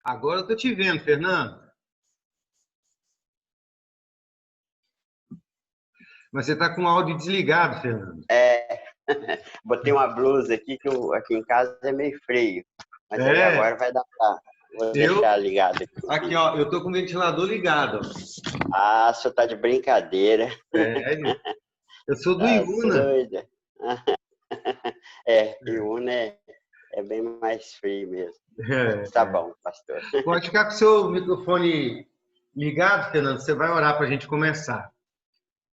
Agora eu tô te vendo, Fernando. Mas você tá com o áudio desligado, Fernando. Botei uma blusa aqui que aqui em casa é meio frio. Mas aí agora vai dar pra... Vou deixar ligado aqui. Aqui, ó, eu tô com o ventilador ligado. Ah, você tá de brincadeira. Sério? Eu sou do Tá Iuna. doida. Iuna é bem mais frio mesmo. Tá bom, pastor. Pode ficar com o seu microfone ligado, Fernando. Você vai orar para a gente começar.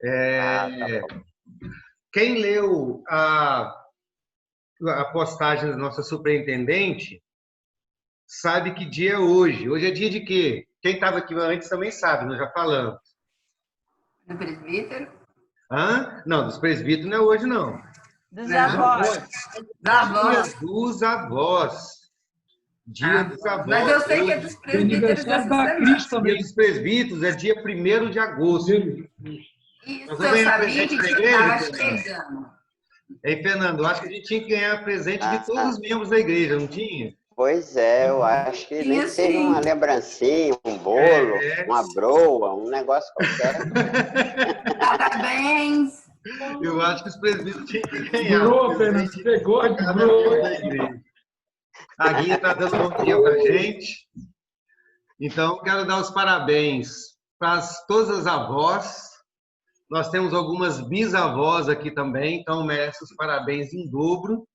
Tá bom. Quem leu a postagem da nossa superintendente sabe que dia é hoje. Hoje é dia de quê? Quem estava aqui antes também sabe, nós já falamos. Do presbítero? Hã? Não, dos presbíteros não é hoje, não. Dos avós. Dos avós. Dia dos avós. Mas eu sei que é dos presbíteros dessa semana. Dia dos presbíteros é dia 1º de agosto. Isso, eu sabia que estava chegando. Ei, Fernando, eu acho que a gente tinha que ganhar presente de todos os membros da igreja, não tinha? Pois é, eu acho que nem que seja uma lembrancinha, um bolo, uma broa, um negócio qualquer. Parabéns! Eu acho que os presbíteros tinham que ganhar. Broa, Fernando, você pegou de broa. A Guia está dando bom dia para a gente. Então, quero dar os parabéns para todas as avós. Nós temos algumas bisavós aqui também, então merece os parabéns em dobro,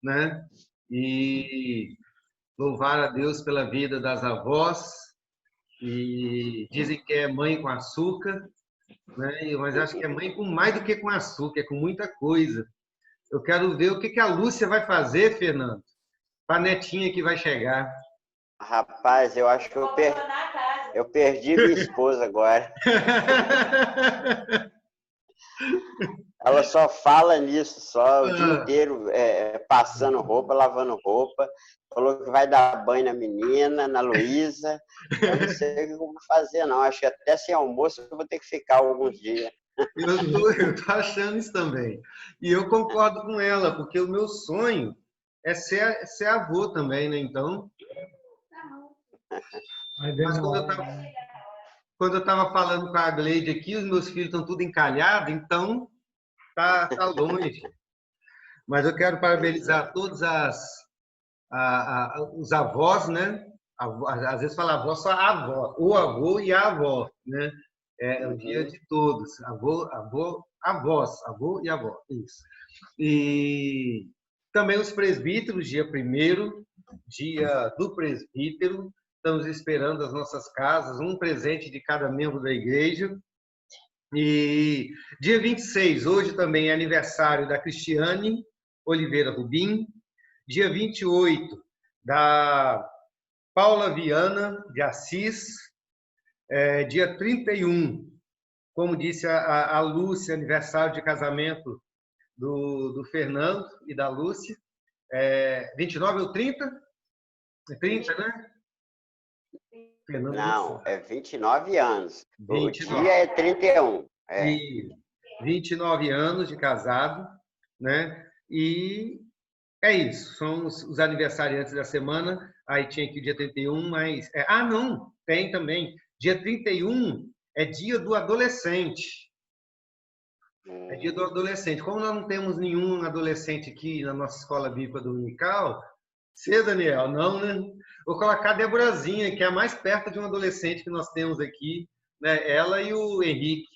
né? E louvar a Deus pela vida das avós. E dizem que é mãe com açúcar, né? Mas acho que é mãe com mais do que com açúcar, é com muita coisa. Eu quero ver o que a Lúcia vai fazer, Fernando, para a netinha que vai chegar. Rapaz, eu acho que eu perdi minha esposa agora. Ela só fala nisso, só o dia inteiro passando roupa, lavando roupa. Falou que vai dar banho na menina, na Luísa. Eu não sei o que eu vou fazer, não. Acho que até sem almoço eu vou ter que ficar alguns dias. Eu tô achando isso também. E eu concordo com ela, porque o meu sonho é ser avô também, né? Então... Mas quando eu estava falando com a Gleide aqui, os meus filhos estão tudo encalhados, então tá longe. Mas eu quero parabenizar todos os avós, né? Às vezes fala avó, só a avó, o avô e a avó, né? É o dia de todos, avós, avô e avó, isso. E também os presbíteros, dia 1º, dia do presbítero. Estamos esperando as nossas casas, um presente de cada membro da igreja. E dia 26, hoje também é aniversário da Cristiane Oliveira Rubim. Dia 28, da Paula Viana de Assis. Dia 31, como disse a Lúcia, aniversário de casamento do Fernando e da Lúcia. 29 ou 30? É 30, né? Fernando, não, é 29 anos. 29. O dia é 31. E 29 anos de casado, né? E é isso, são os aniversariantes da semana. Aí tinha aqui dia 31, mas... não, tem também. Dia 31 é dia do adolescente. É dia do adolescente. Como nós não temos nenhum adolescente aqui na nossa escola bíblica dominical, você, Daniel, não, né? Vou colocar a Deborazinha, que é a mais perto de um adolescente que nós temos aqui, né? Ela e o Henrique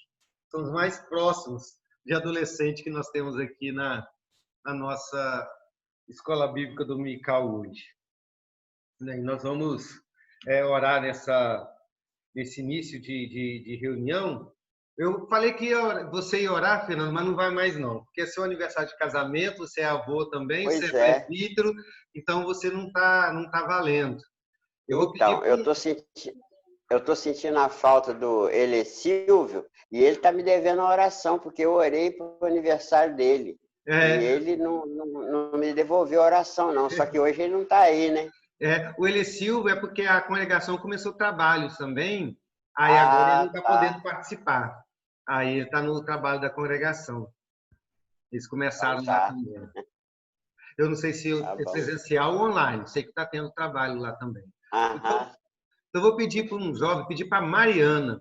são os mais próximos de adolescente que nós temos aqui na nossa escola bíblica dominical hoje. E nós vamos orar nesse início de reunião. Eu falei que você ia orar, Fernando, mas não vai mais não, porque é seu aniversário de casamento, você é avô também, pois você é presbítero, então você não tá valendo. Eu tô sentindo a falta do Silvio e ele tá me devendo a oração, porque eu orei pro aniversário dele. E ele não me devolveu a oração, não, só que hoje ele não tá aí, né? O Silvio é porque a congregação começou trabalhos também, aí agora ele não está podendo participar. Aí ele está no trabalho da congregação. Eles começaram lá também. Eu não sei se é presencial ou online, sei que está tendo trabalho lá também. Aham. Então, eu vou pedir para um jovem, pedir para a Mariana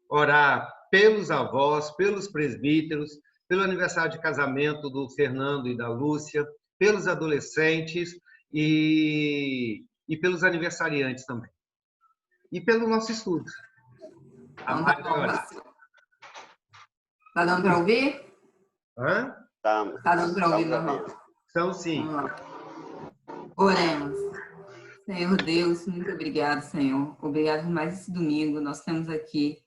orar pelos avós, pelos presbíteros, pelo aniversário de casamento do Fernando e da Lúcia, pelos adolescentes e pelos aniversariantes também. E pelo nosso estudo. A Então, Mari tá vai bom. orar. Tá dando para ouvir? Hã? Estamos. Tá dando para ouvir, Estamos normal. ouvindo. Então, sim. Vamos lá. Oremos. Senhor Deus, muito obrigado, Senhor. Obrigado por mais esse domingo. Nós temos aqui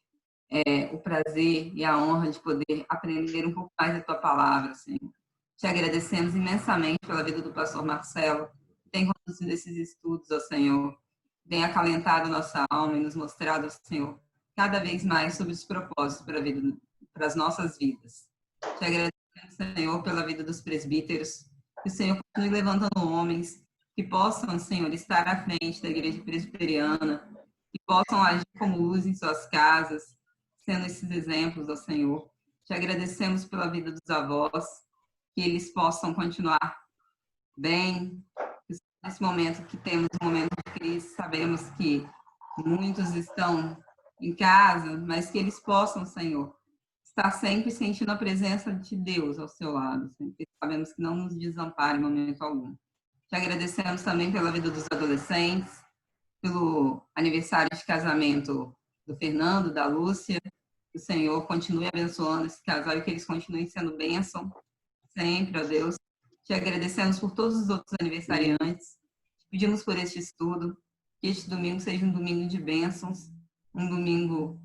o prazer e a honra de poder aprender um pouco mais da Tua palavra, Senhor. Te agradecemos imensamente pela vida do pastor Marcelo, que tem conduzido esses estudos, ó Senhor. Tem acalentado nossa alma e nos mostrado, Senhor, cada vez mais sobre os propósitos para as nossas vidas. Te agradecemos, Senhor, pela vida dos presbíteros, que o Senhor continue levantando homens que possam, Senhor, estar à frente da igreja presbiteriana, que possam agir como luz em suas casas, sendo esses exemplos, ó Senhor. Te agradecemos pela vida dos avós, que eles possam continuar bem. Nesse momento que temos um momento de crise, sabemos que muitos estão em casa, mas que eles possam, Senhor, estar sempre sentindo a presença de Deus ao seu lado, Senhor, porque sabemos que não nos desampara em momento algum. Te agradecemos também pela vida dos adolescentes, pelo aniversário de casamento do Fernando, da Lúcia. Que o Senhor continue abençoando esse casal e que eles continuem sendo bênção sempre, ó Deus. Te agradecemos por todos os outros aniversariantes. Te pedimos por este estudo, que este domingo seja um domingo de bênçãos, um domingo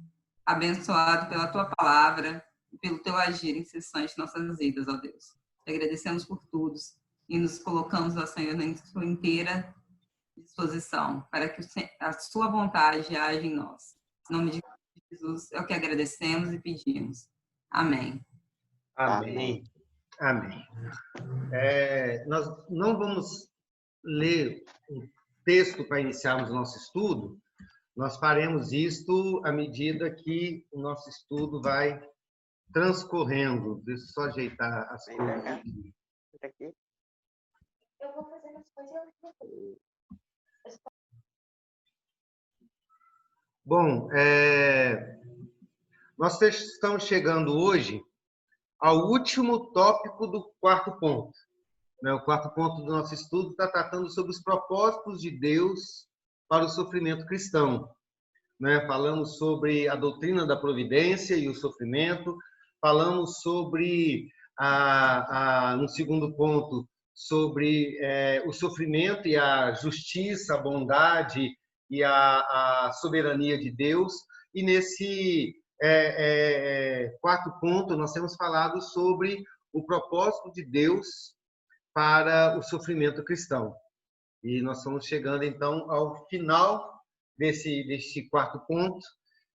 abençoado pela Tua palavra e pelo Teu agir incessante em nossas vidas, ó Deus. Te agradecemos por tudo e nos colocamos, ó Senhor, na Sua inteira disposição, para que a Sua vontade haja em nós. Em nome de Jesus, é o que agradecemos e pedimos. Amém. Amém. Amém. Nós não vamos ler um texto para iniciarmos o nosso estudo. Nós faremos isto à medida que o nosso estudo vai transcorrendo. Deixa eu só ajeitar as coisas aqui. Eu vou fazendo as coisas. Bom, nós estamos chegando hoje ao último tópico do quarto ponto. O quarto ponto do nosso estudo está tratando sobre os propósitos de Deus para o sofrimento cristão. Falamos sobre a doutrina da providência e o sofrimento, falamos sobre, no segundo ponto, sobre o sofrimento e a justiça, a bondade e a soberania de Deus. E nesse quarto ponto, nós temos falado sobre o propósito de Deus para o sofrimento cristão. E nós estamos chegando, então, ao final desse quarto ponto.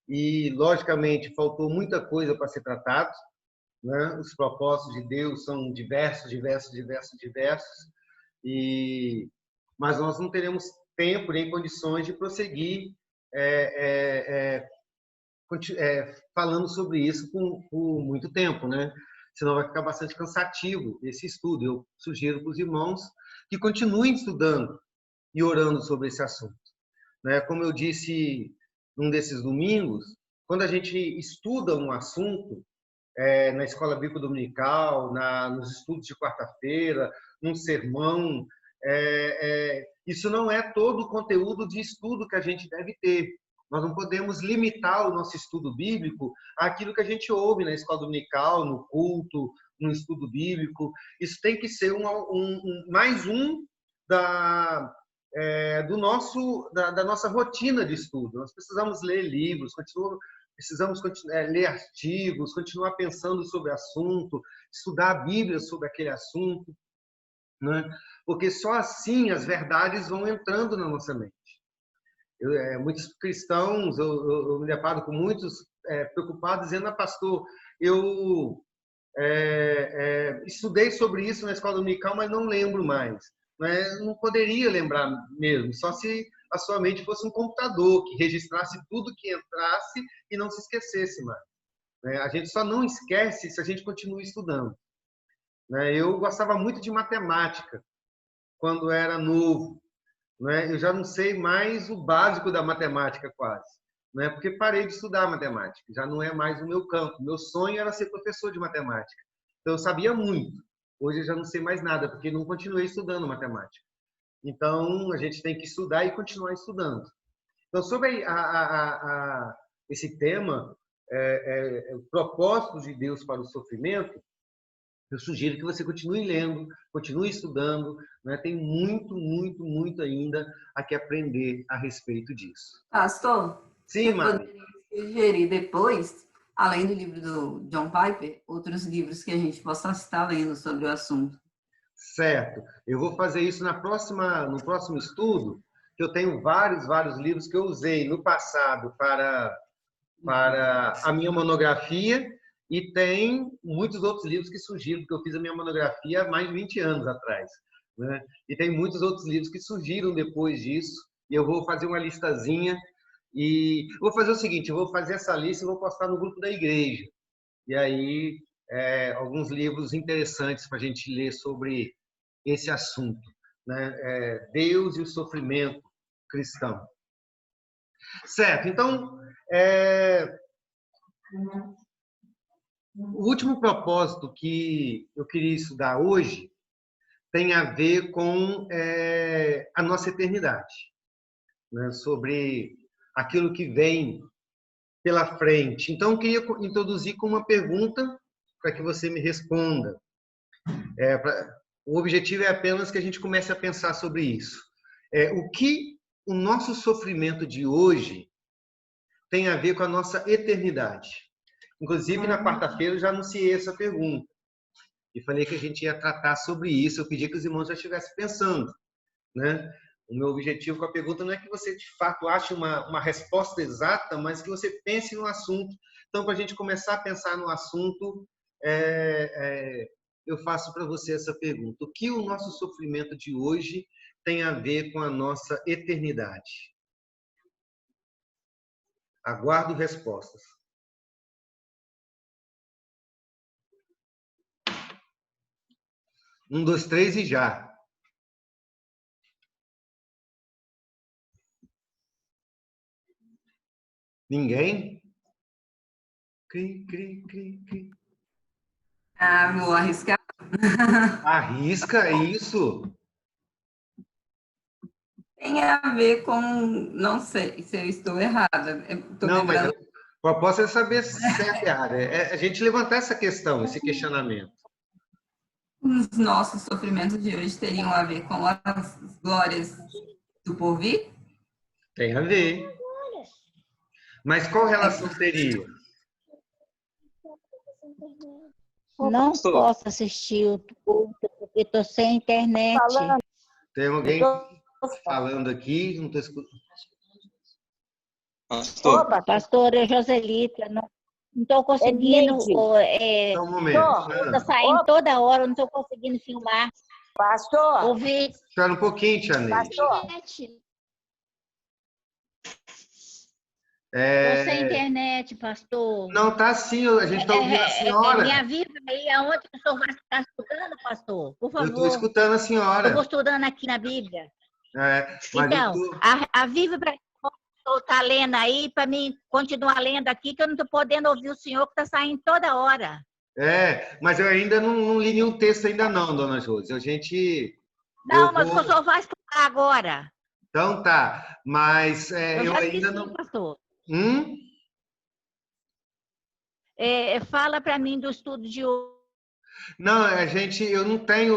E, logicamente, faltou muita coisa para ser tratado. Os propósitos de Deus são diversos. Mas nós não teremos tempo nem condições de prosseguir falando sobre isso por muito tempo, Senão vai ficar bastante cansativo esse estudo. Eu sugiro para os irmãos que continuem estudando e orando sobre esse assunto. Como eu disse num desses domingos, quando a gente estuda um assunto, na escola bíblica dominical, nos estudos de quarta-feira, num sermão, isso não é todo o conteúdo de estudo que a gente deve ter. Nós não podemos limitar o nosso estudo bíblico àquilo que a gente ouve na escola dominical, no culto, no estudo bíblico. Isso tem que ser mais um da nossa rotina de estudo. Nós precisamos ler livros, precisamos ler artigos, continuar pensando sobre assunto, estudar a Bíblia sobre aquele assunto, porque só assim as verdades vão entrando na nossa mente. Muitos cristãos, eu me deparo com muitos preocupados dizendo: pastor, eu estudei sobre isso na escola dominical, mas não lembro mais. Não poderia lembrar mesmo, só se a sua mente fosse um computador que registrasse tudo que entrasse e não se esquecesse mais. A gente só não esquece se a gente continua estudando. Eu gostava muito de matemática quando era novo. né? Eu já não sei mais o básico da matemática quase, né? Porque parei de estudar matemática, já não é mais o meu campo. Meu sonho era ser professor de matemática. Então, eu sabia muito. Hoje eu já não sei mais nada, porque não continuei estudando matemática. Então, a gente tem que estudar e continuar estudando. Então, sobre esse tema, o propósito de Deus para o sofrimento, eu sugiro que você continue lendo, continue estudando, né? Tem muito, muito, muito ainda a que aprender a respeito disso. Pastor, Sim, você Mari. poderia sugerir depois, além do livro do John Piper, outros livros que a gente possa estar lendo sobre o assunto? Certo. Eu vou fazer isso no próximo estudo, que eu tenho vários livros que eu usei no passado para a minha monografia e tem muitos outros livros que surgiram, porque eu fiz a minha monografia há mais de 20 anos atrás, né? E tem muitos outros livros que surgiram depois disso, e eu vou fazer uma listazinha e vou fazer o seguinte, eu vou fazer essa lista e vou postar no grupo da igreja. E aí, alguns livros interessantes para a gente ler sobre esse assunto, né? Deus e o sofrimento cristão. Certo, então, o último propósito que eu queria estudar hoje tem a ver com a nossa eternidade, né? Sobre aquilo que vem pela frente. Então, eu queria introduzir com uma pergunta para que você me responda. O objetivo é apenas que a gente comece a pensar sobre isso. O que o nosso sofrimento de hoje tem a ver com a nossa eternidade? Inclusive, na quarta-feira, eu já anunciei essa pergunta. E falei que a gente ia tratar sobre isso. Eu pedi que os irmãos já estivessem pensando, né? O meu objetivo com a pergunta não é que você, de fato, ache uma resposta exata, mas que você pense no assunto. Então, para a gente começar a pensar no assunto, eu faço para você essa pergunta. O que o nosso sofrimento de hoje tem a ver com a nossa eternidade? Aguardo respostas. Um, dois, três e já. Ninguém? Cri, cri, cri, cri. Ah, vou arriscar. Arrisca isso? Tem a ver com, não sei se eu estou errada. Estou Não, mas lembrando. a proposta é saber certo e errado. É a gente levantar essa questão, esse questionamento. Os nossos sofrimentos de hoje teriam a ver com as glórias do porvir? Tem a ver. Mas qual relação teria? Não posso assistir o culto porque estou sem internet. Tem alguém falando aqui? Não estou escutando. Pastor, Pastora Joselita, não estou conseguindo. Só um momento. Está saindo toda hora, não estou conseguindo filmar. pastor, Ouvir. Espera um pouquinho, Tia Neide. pastor, Estou sem internet, pastor. Não, tá sim, a gente está ouvindo a senhora. Me avisa aí aonde o senhor vai estar estudando, pastor, por Eu favor. estou escutando a Eu senhora. estou estudando aqui na Bíblia. Mas Então, eu tô... avisa para eu estar lendo aí, para mim continuar lendo aqui, que eu não estou podendo ouvir o senhor que está saindo toda hora. Mas eu ainda não li nenhum texto ainda não, dona Josi. Não, mas o senhor vai estudar agora. Então tá, mas Eu eu já ainda esqueci, não... pastor. Hum? Fala para mim do estudo de hoje. Não, eu não tenho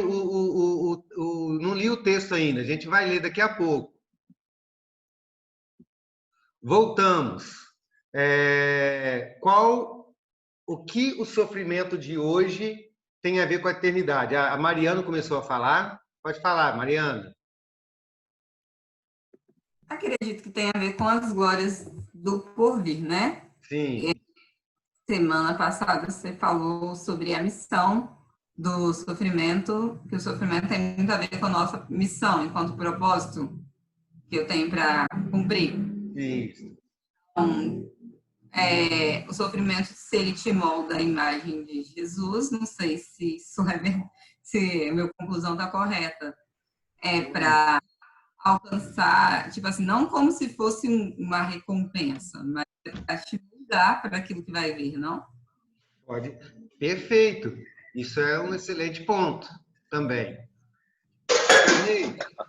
não li o texto ainda. A gente vai ler daqui a pouco. Voltamos. O que o sofrimento de hoje tem a ver com a eternidade? A Mariana começou a falar. Pode falar, Mariana. Acredito que tem a ver com as glórias do porvir, né? Sim. Semana passada você falou sobre a missão do sofrimento, que o sofrimento tem muito a ver com a nossa missão, enquanto propósito que eu tenho para cumprir. Isso. Então, o sofrimento, se ele te molda a imagem de Jesus, não sei se isso se a minha conclusão está correta, para alcançar, tipo assim, não como se fosse uma recompensa, mas para te mudar para aquilo que vai vir, não? Pode. Perfeito. Isso é um excelente ponto também.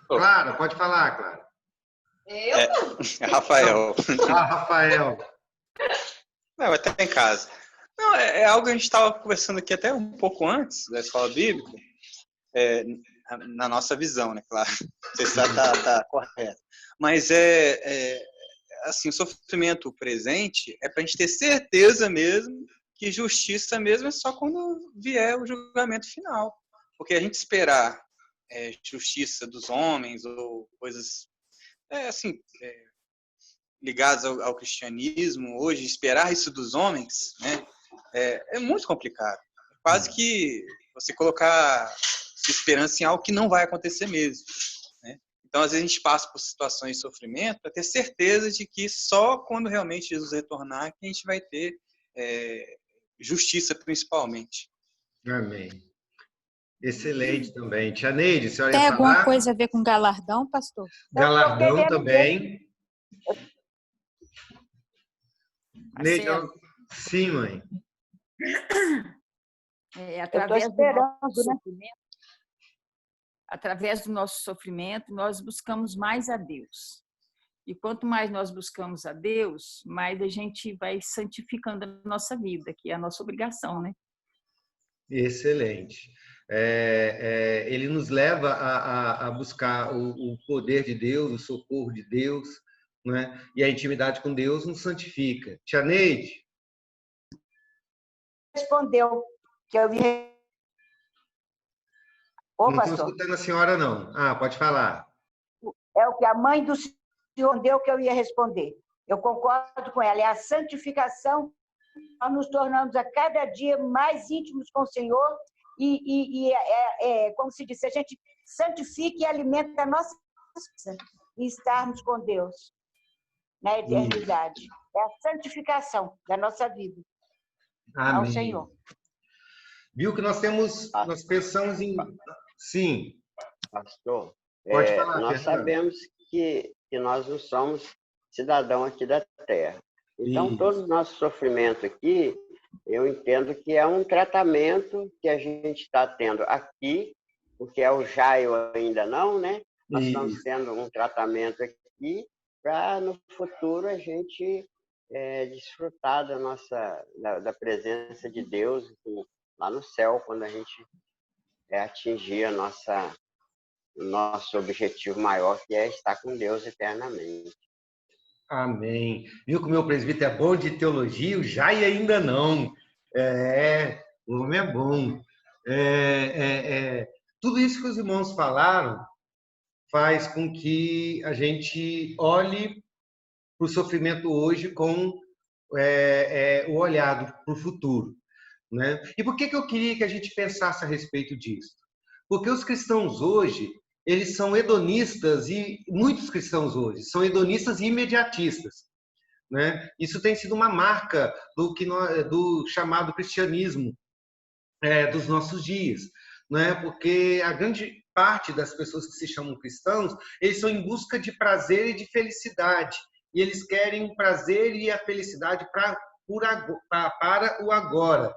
Clara, pode falar, Clara. Rafael. Rafael. Não, até em casa. Não, é algo que a gente estava conversando aqui até um pouco antes da escola bíblica, na nossa visão, né, claro. Não sei se está correto. Mas assim, o sofrimento presente é para a gente ter certeza mesmo que justiça mesmo é só quando vier o julgamento final. Porque a gente esperar justiça dos homens ou coisas ligadas ao cristianismo hoje, esperar isso dos homens, né, é muito complicado. Quase que você colocar sua esperança em algo que não vai acontecer mesmo, né? Então, às vezes, a gente passa por situações de sofrimento para ter certeza de que só quando realmente Jesus retornar que a gente vai ter justiça, principalmente. Amém. Excelente também. Tia Neide, a senhora Tem ia alguma falar? coisa a ver com galardão, pastor? Galardão também. Neide, sim, mãe. Através do nosso sofrimento, nós buscamos mais a Deus. E quanto mais nós buscamos a Deus, mais a gente vai santificando a nossa vida, que é a nossa obrigação, né? Excelente. Ele nos leva a buscar o poder de Deus, o socorro de Deus, né? E a intimidade com Deus nos santifica. Tia Neide? Respondeu que eu vi. Não estou escutando a senhora, não. Pode falar. É o que a mãe do Senhor deu que eu ia responder. Eu concordo com ela. É a santificação. Nós nos tornamos a cada dia mais íntimos com o Senhor como se diz, a gente santifica e alimenta a nossa vida e estarmos com Deus na eternidade. É a santificação da nossa vida. Amém. Ao Senhor. Viu que nós pensamos em... Sim. Pastor, pode falar, nós sabemos que nós não somos cidadão aqui da Terra. Então, todo o nosso sofrimento aqui, eu entendo que é um tratamento que a gente está tendo aqui, porque é o Jaio ainda não, né? Nós estamos tendo um tratamento aqui para, no futuro, a gente desfrutar da presença de Deus lá no céu, quando a gente atingir o nosso objetivo maior, que é estar com Deus eternamente. Amém. Viu que o meu presbítero é bom de teologia? O Jai ainda não. O homem é bom. Tudo isso que os irmãos falaram faz com que a gente olhe para o sofrimento hoje com o olhar para o futuro, né? E por que eu queria que a gente pensasse a respeito disso? Porque os cristãos hoje, eles são hedonistas, e muitos cristãos hoje são hedonistas e imediatistas, né? Isso tem sido uma marca do chamado cristianismo dos nossos dias, né? Porque a grande parte das pessoas que se chamam cristãos, eles são em busca de prazer e de felicidade, e eles querem o prazer e a felicidade para o agora.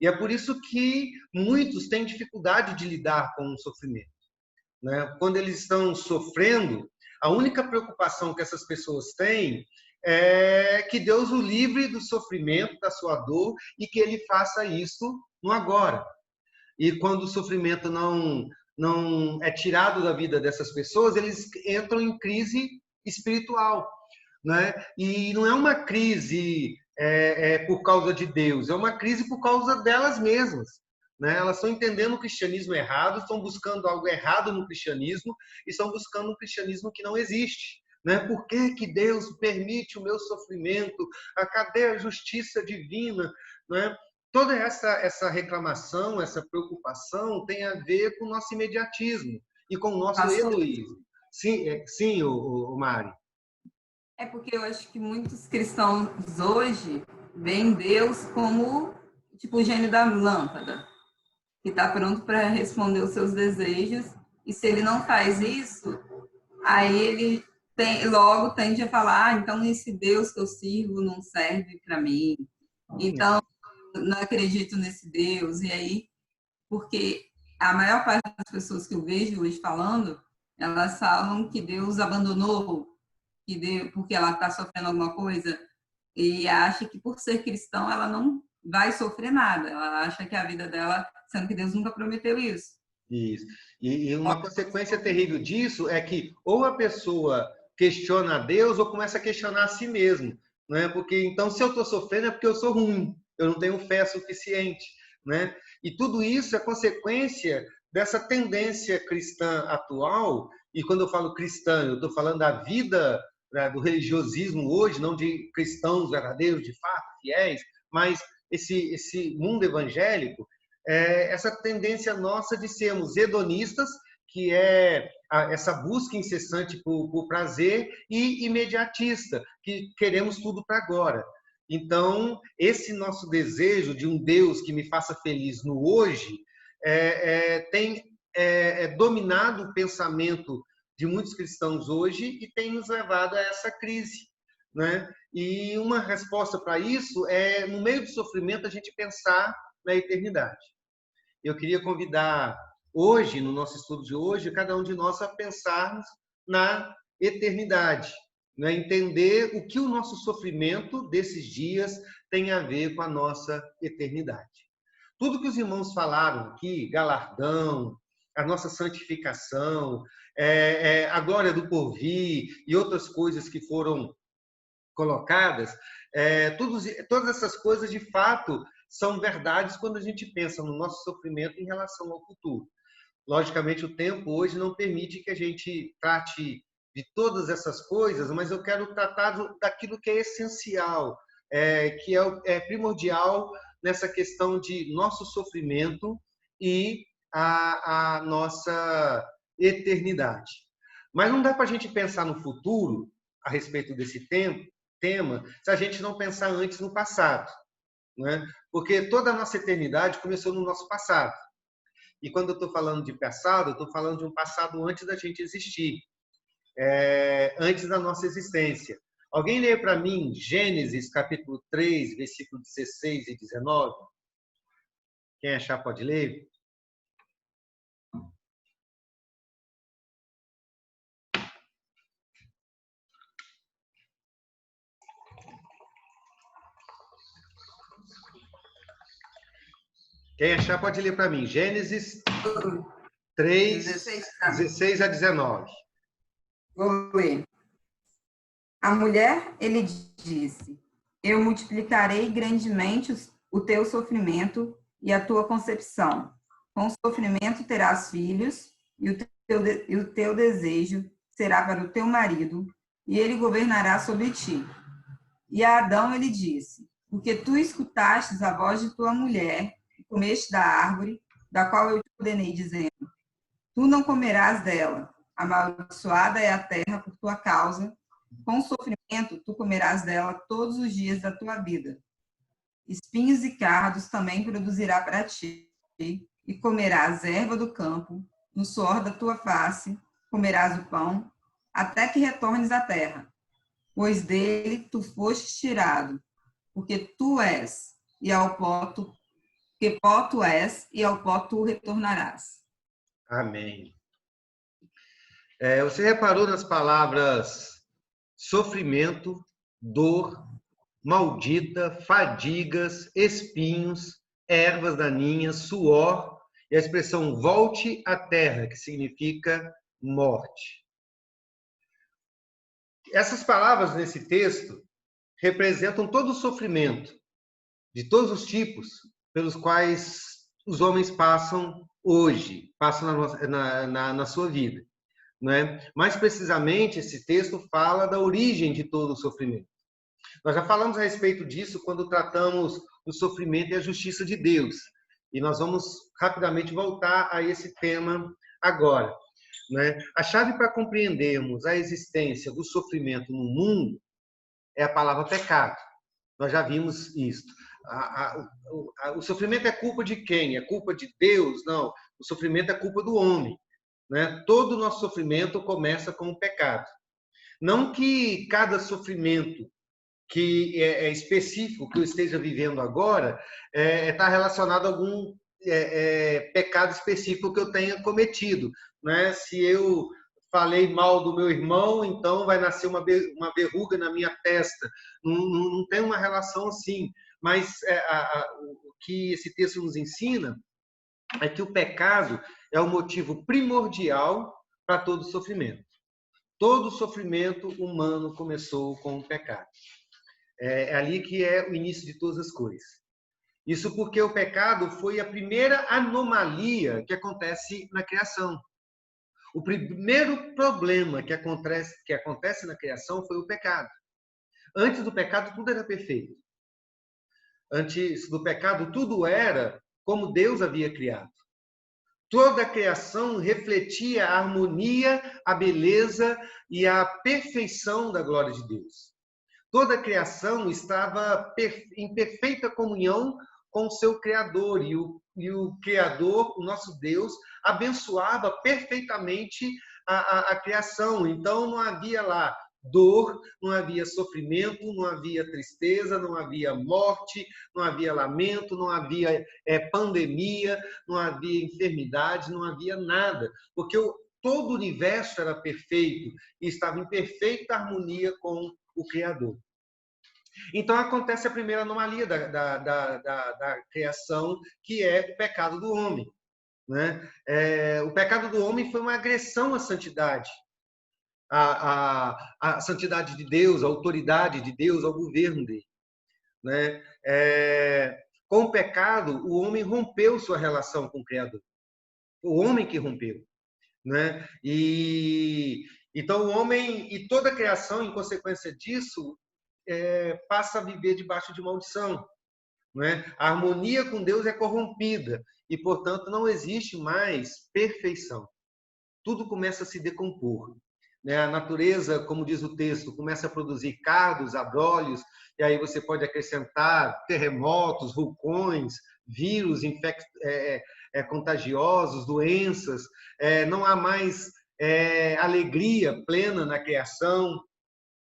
E é por isso que muitos têm dificuldade de lidar com o sofrimento, né? Quando eles estão sofrendo, a única preocupação que essas pessoas têm é que Deus o livre do sofrimento, da sua dor, e que ele faça isso no agora. E quando o sofrimento não é tirado da vida dessas pessoas, eles entram em crise espiritual, né? E não é uma crise por causa de Deus, é uma crise por causa delas mesmas, né? Elas estão entendendo o cristianismo errado, estão buscando algo errado no cristianismo e estão buscando um cristianismo que não existe, né? Por que Deus permite o meu sofrimento? Cadê a justiça divina, né? Toda essa reclamação, essa preocupação tem a ver com o nosso imediatismo e com o nosso egoísmo. Sim, Mari. É porque eu acho que muitos cristãos hoje veem Deus como tipo o gênio da lâmpada, que está pronto para responder os seus desejos, e se ele não faz isso, Aí ele logo tende a falar, então esse Deus que eu sirvo não serve para mim. Então, não acredito nesse Deus. E aí, porque a maior parte das pessoas que eu vejo hoje falando, elas falam que Deus abandonou, porque ela está sofrendo alguma coisa, e acha que por ser cristão ela não vai sofrer nada. Ela acha que a vida dela, sendo que Deus nunca prometeu isso. Isso. E uma consequência terrível disso é que ou a pessoa questiona a Deus ou começa a questionar a si mesmo, né? Porque então, se eu estou sofrendo é porque eu sou ruim, eu não tenho fé suficiente, né? E tudo isso é consequência dessa tendência cristã atual. E quando eu falo cristã, eu estou falando da vida, né, do religiosismo hoje, não de cristãos verdadeiros, de fato, fiéis, mas esse mundo evangélico, essa tendência nossa de sermos hedonistas, que é essa busca incessante por prazer, e imediatista, que queremos tudo para agora. Então, esse nosso desejo de um Deus que me faça feliz no hoje tem dominado o pensamento de muitos cristãos hoje e tem nos levado a essa crise, né? E uma resposta para isso é, no meio do sofrimento, a gente pensar na eternidade. Eu queria convidar hoje, no nosso estudo de hoje, cada um de nós a pensarmos na eternidade, né? Entender o que o nosso sofrimento desses dias tem a ver com a nossa eternidade. Tudo que os irmãos falaram aqui, galardão, a nossa santificação, a glória do porvir e outras coisas que foram colocadas, todas essas coisas, de fato, são verdades quando a gente pensa no nosso sofrimento em relação ao futuro. Logicamente, o tempo hoje não permite que a gente trate de todas essas coisas, mas eu quero tratar daquilo que é essencial, que é primordial nessa questão de nosso sofrimento e a nossa eternidade. Mas não dá para a gente pensar no futuro, a respeito desse tema, se a gente não pensar antes no passado, né? Porque toda a nossa eternidade começou no nosso passado. E quando eu estou falando de passado, eu estou falando de um passado antes da gente existir, antes da nossa existência. Alguém lê para mim Gênesis, capítulo 3, versículo 16 e 19? Quem achar pode ler. Quem achar pode ler para mim. Gênesis 3, 16 a 19. Vou ler. A mulher, ele disse: eu multiplicarei grandemente o teu sofrimento e a tua concepção. Com sofrimento terás filhos, e o teu desejo será para o teu marido, e ele governará sobre ti. E a Adão ele disse: porque tu escutastes a voz de tua mulher, e comeste da árvore, da qual eu te ordenei, dizendo: tu não comerás dela, amaldiçoada é a terra por tua causa, com sofrimento tu comerás dela todos os dias da tua vida. Espinhos e cardos também produzirá para ti, e comerás erva do campo, no suor da tua face, comerás o pão, até que retornes à terra, pois dele tu fostes tirado, porque tu és, e ao pó tu és, e ao pó tu retornarás. Amém. Você reparou nas palavras sofrimento, dor, maldita, fadigas, espinhos, ervas daninhas, suor, e a expressão volte à terra, que significa morte. Essas palavras nesse texto representam todo o sofrimento, de todos os tipos, pelos quais os homens passam hoje, passam na sua vida. Não é? Mais precisamente, esse texto fala da origem de todo o sofrimento. Nós já falamos a respeito disso quando tratamos do sofrimento e a justiça de Deus. E nós vamos rapidamente voltar a esse tema agora. Né? A chave para compreendermos a existência do sofrimento no mundo é a palavra pecado. Nós já vimos isso. O sofrimento é culpa de quem? É culpa de Deus? Não. O sofrimento é culpa do homem. né? Todo o nosso sofrimento começa com o pecado. Não que cada sofrimento que é específico que eu esteja vivendo agora está relacionado a algum pecado específico que eu tenha cometido, né? Se eu falei mal do meu irmão, então vai nascer uma verruga na minha testa. Não tem uma relação assim. Mas o que esse texto nos ensina é que o pecado é o motivo primordial para todo sofrimento. Todo sofrimento humano começou com o pecado. É ali que é o início de todas as coisas. Isso porque o pecado foi a primeira anomalia que acontece na criação. O primeiro problema que acontece na criação foi o pecado. Antes do pecado, tudo era perfeito. Antes do pecado, tudo era como Deus havia criado. Toda a criação refletia a harmonia, a beleza e a perfeição da glória de Deus. Toda a criação estava em perfeita comunhão com o seu Criador. E o Criador, o nosso Deus, abençoava perfeitamente a criação. Então, não havia lá dor, não havia sofrimento, não havia tristeza, não havia morte, não havia lamento, não havia pandemia, não havia enfermidade, não havia nada. Porque todo o universo era perfeito e estava em perfeita harmonia com o Criador. Então acontece a primeira anomalia da criação, que é o pecado do homem, né? O pecado do homem foi uma agressão à santidade, à santidade de Deus, à autoridade de Deus, ao governo dele, né? Com o pecado, o homem rompeu sua relação com o Criador. O homem que rompeu, né? Então o homem e toda a criação, em consequência disso, passa a viver debaixo de maldição, né? A harmonia com Deus é corrompida e, portanto, não existe mais perfeição. Tudo começa a se decompor, né? A natureza, como diz o texto, começa a produzir cardos, abrolhos, e aí você pode acrescentar terremotos, vulcões, vírus contagiosos, doenças. Não há mais alegria plena na criação.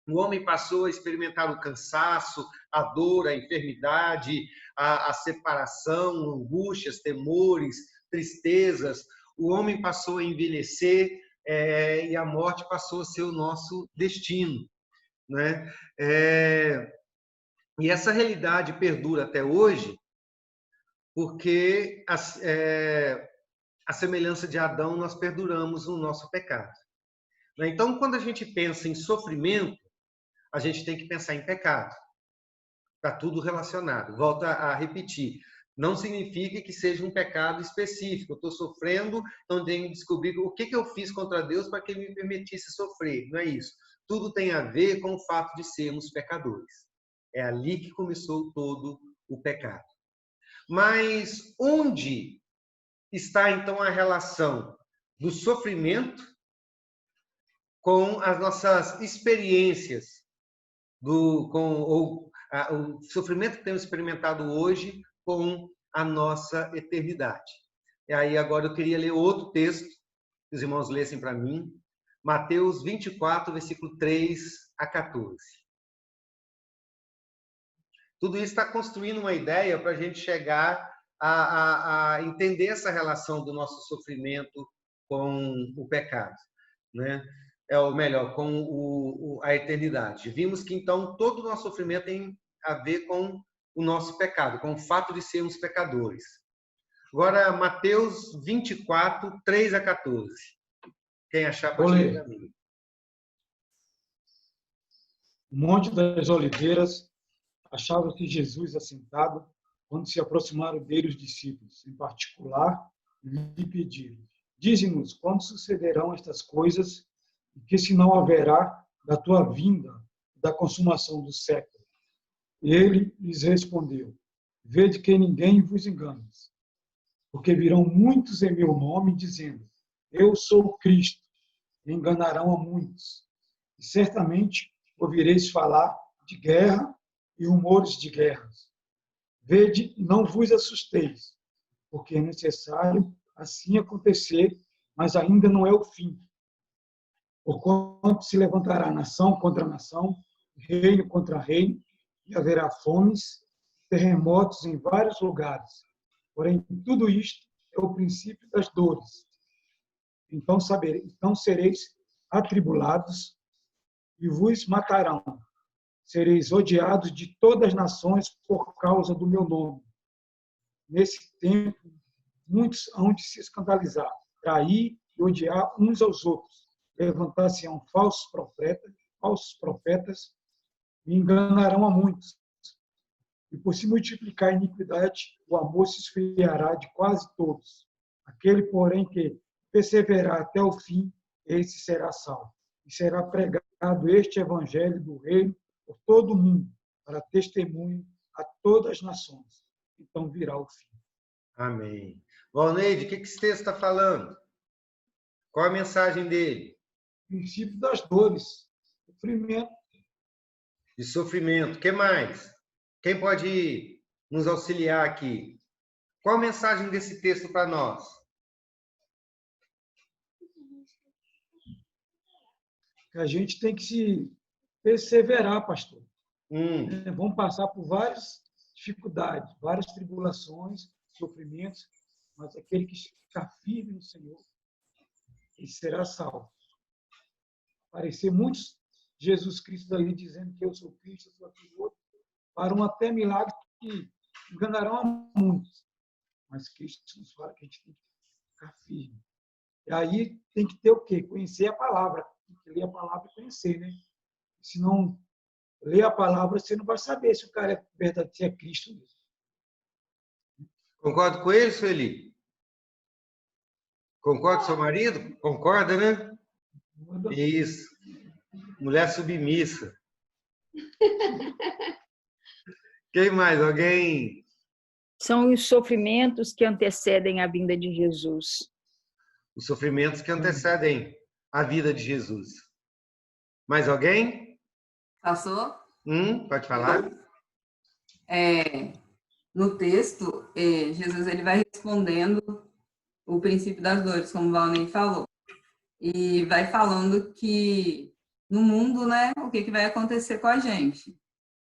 O homem passou a experimentar o cansaço, a dor, a enfermidade, a separação, angústias, temores, tristezas. O homem passou a envelhecer e a morte passou a ser o nosso destino, né? E essa realidade perdura até hoje porque, a semelhança de Adão, nós perduramos no nosso pecado. Então, quando a gente pensa em sofrimento, a gente tem que pensar em pecado. Está tudo relacionado. Volto a repetir. Não significa que seja um pecado específico. Eu estou sofrendo, então tenho que descobrir o que eu fiz contra Deus para que Ele me permitisse sofrer. Não é isso. Tudo tem a ver com o fato de sermos pecadores. É ali que começou todo o pecado. Mas onde está, então, a relação do sofrimento com as nossas experiências? O sofrimento que temos experimentado hoje com a nossa eternidade. E aí agora eu queria ler outro texto, que os irmãos lessem para mim, Mateus 24, versículo 3 a 14. Tudo isso está construindo uma ideia para a gente chegar a entender essa relação do nosso sofrimento com o pecado, né? Ou melhor, com a eternidade. Vimos que, então, todo o nosso sofrimento tem a ver com o nosso pecado, com o fato de sermos pecadores. Agora, Mateus 24, 3 a 14. Quem achar, pode ler para mim. O Monte das Oliveiras, achava-se Jesus assentado, quando se aproximaram dele os discípulos, em particular, lhe pediram: dize-nos quando sucederão estas coisas, e que sinal haverá da tua vinda, da consumação do século? E ele lhes respondeu: vede que ninguém vos engane, porque virão muitos em meu nome, dizendo: eu sou o Cristo, e enganarão a muitos. E certamente ouvireis falar de guerra e rumores de guerras. Vede e não vos assusteis, porque é necessário assim acontecer, mas ainda não é o fim. Porquanto se levantará nação contra nação, reino contra reino, e haverá fomes, terremotos em vários lugares. Porém, tudo isto é o princípio das dores. Então sereis atribulados e vos matarão. Sereis odiados de todas as nações por causa do meu nome. Nesse tempo, muitos hão de se escandalizar, trair e odiar uns aos outros. Levantar-se-ão falsos profetas e enganarão a muitos. E por se multiplicar a iniquidade, o amor se esfriará de quase todos. Aquele, porém, que perseverar até o fim, esse será salvo. E será pregado este evangelho do reino por todo o mundo, para testemunho a todas as nações. Então virá o fim. Amém. Valneide, o que esse texto está falando? Qual a mensagem dele? Princípio das dores, sofrimento. De sofrimento. O que mais? Quem pode nos auxiliar aqui? Qual a mensagem desse texto para nós? A gente tem que se perseverar, pastor. Vamos passar por várias dificuldades, várias tribulações, sofrimentos, mas aquele que ficar firme no Senhor, ele será salvo. Aparecer muitos Jesus Cristo ali dizendo que eu sou Cristo, eu sou aquele outro, farão até milagres que enganarão a muitos. Mas Cristo nos fala que a gente tem que ficar firme. E aí tem que ter o quê? Conhecer a palavra. Tem que ler a palavra e conhecer, né? Se não ler a palavra, você não vai saber se o cara é verdadeiro, se é Cristo mesmo. Concorda com ele, Sueli? Concorda com seu marido? Concorda, né? Isso. Mulher submissa. Quem mais? Alguém? São os sofrimentos que antecedem a vinda de Jesus. Os sofrimentos que antecedem a vida de Jesus. Mais alguém? Passou? Pode falar. No texto, Jesus ele vai respondendo o princípio das dores, como o Valnei falou. E vai falando que no mundo, né, o que vai acontecer com a gente.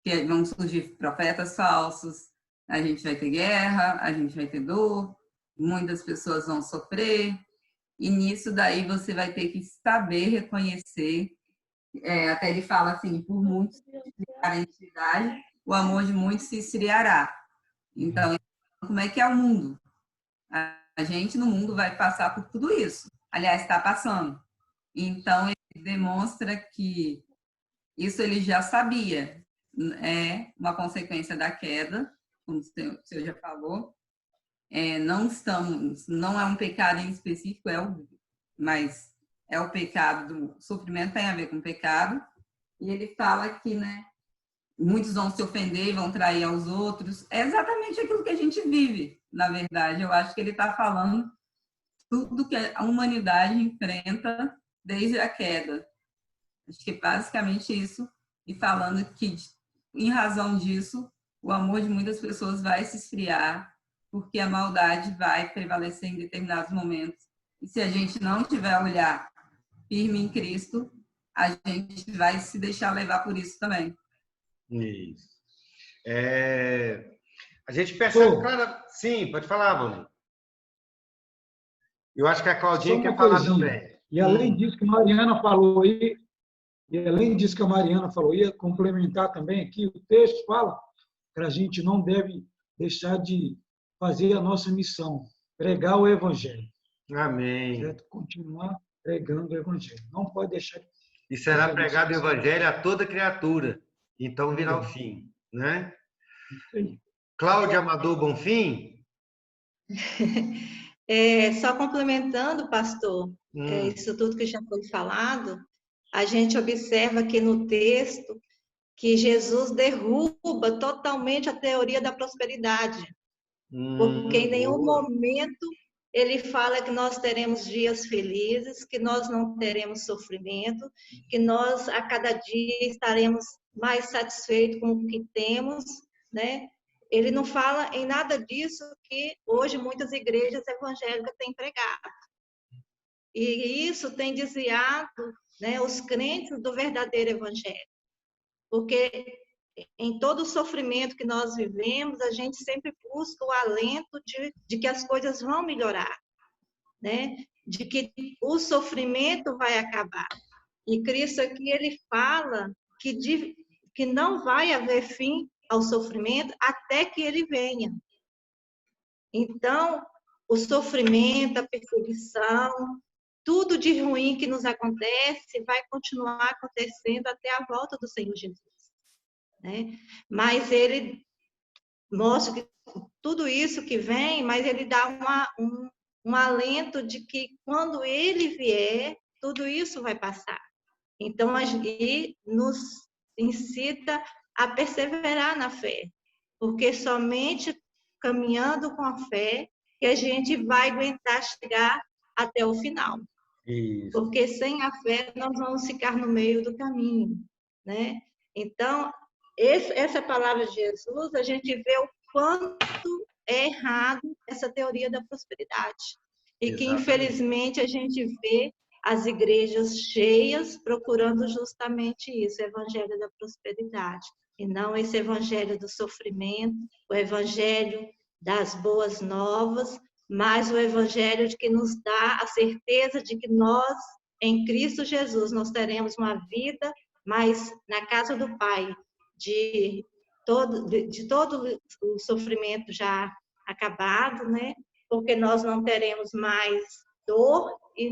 Que vão surgir profetas falsos, a gente vai ter guerra, a gente vai ter dor, muitas pessoas vão sofrer, e nisso daí você vai ter que saber reconhecer, até ele fala assim, por muitos ficarem de idade, o amor de muitos se esfriará. Então, como é que é o mundo? A gente no mundo vai passar por tudo isso. Aliás, está passando. Então, ele demonstra que isso ele já sabia. É uma consequência da queda, como o senhor já falou. Não é um pecado em específico, mas é o pecado, o sofrimento tem a ver com o pecado. E ele fala que, né, muitos vão se ofender e vão trair aos outros. É exatamente aquilo que a gente vive, na verdade. Eu acho que ele está falando tudo que a humanidade enfrenta desde a queda. Acho que é basicamente isso. E falando que, em razão disso, o amor de muitas pessoas vai se esfriar, porque a maldade vai prevalecer em determinados momentos. E se a gente não tiver olhar firme em Cristo, a gente vai se deixar levar por isso também. Isso. A gente percebe, cara... Sim, pode falar, Valnei. Eu acho que a Claudinha quer falar também. E além disso que a Mariana falou aí, ia complementar também aqui, o texto fala que a gente não deve deixar de fazer a nossa missão, pregar o Evangelho. Amém. Certo? Continuar pregando o Evangelho. Não pode deixar de... E será pregado o Evangelho a toda criatura. Então virá o fim, né? Isso aí. Cláudia Amador Bonfim? Só complementando, pastor, isso tudo que já foi falado, a gente observa que no texto que Jesus derruba totalmente a teoria da prosperidade. Porque em nenhum momento ele fala que nós teremos dias felizes, que nós não teremos sofrimento, que nós a cada dia estaremos mais satisfeitos com o que temos, né? Ele não fala em nada disso que hoje muitas igrejas evangélicas têm pregado. E isso tem desviado, né, os crentes do verdadeiro evangelho. Porque em todo o sofrimento que nós vivemos, a gente sempre busca o alento de que as coisas vão melhorar, né? De que o sofrimento vai acabar. E Cristo aqui, ele fala que não vai haver fim ao sofrimento até que ele venha. Então, o sofrimento, a perseguição, tudo de ruim que nos acontece vai continuar acontecendo até a volta do Senhor Jesus, né? Mas ele mostra que tudo isso que vem, mas ele dá um alento de que quando ele vier, tudo isso vai passar. Então, ele nos incita a perseverar na fé, porque somente caminhando com a fé que a gente vai aguentar chegar até o final. Isso. Porque sem a fé nós vamos ficar no meio do caminho, né? Então, essa palavra de Jesus, a gente vê o quanto é errado essa teoria da prosperidade. E Exatamente. que, infelizmente, a gente vê as igrejas cheias procurando justamente isso, o evangelho da prosperidade. E não esse evangelho do sofrimento, o evangelho das boas novas, mas o evangelho de que nos dá a certeza de que nós, em Cristo Jesus, nós teremos uma vida, mas na casa do Pai, de todo o sofrimento já acabado, né? Porque nós não teremos mais dor e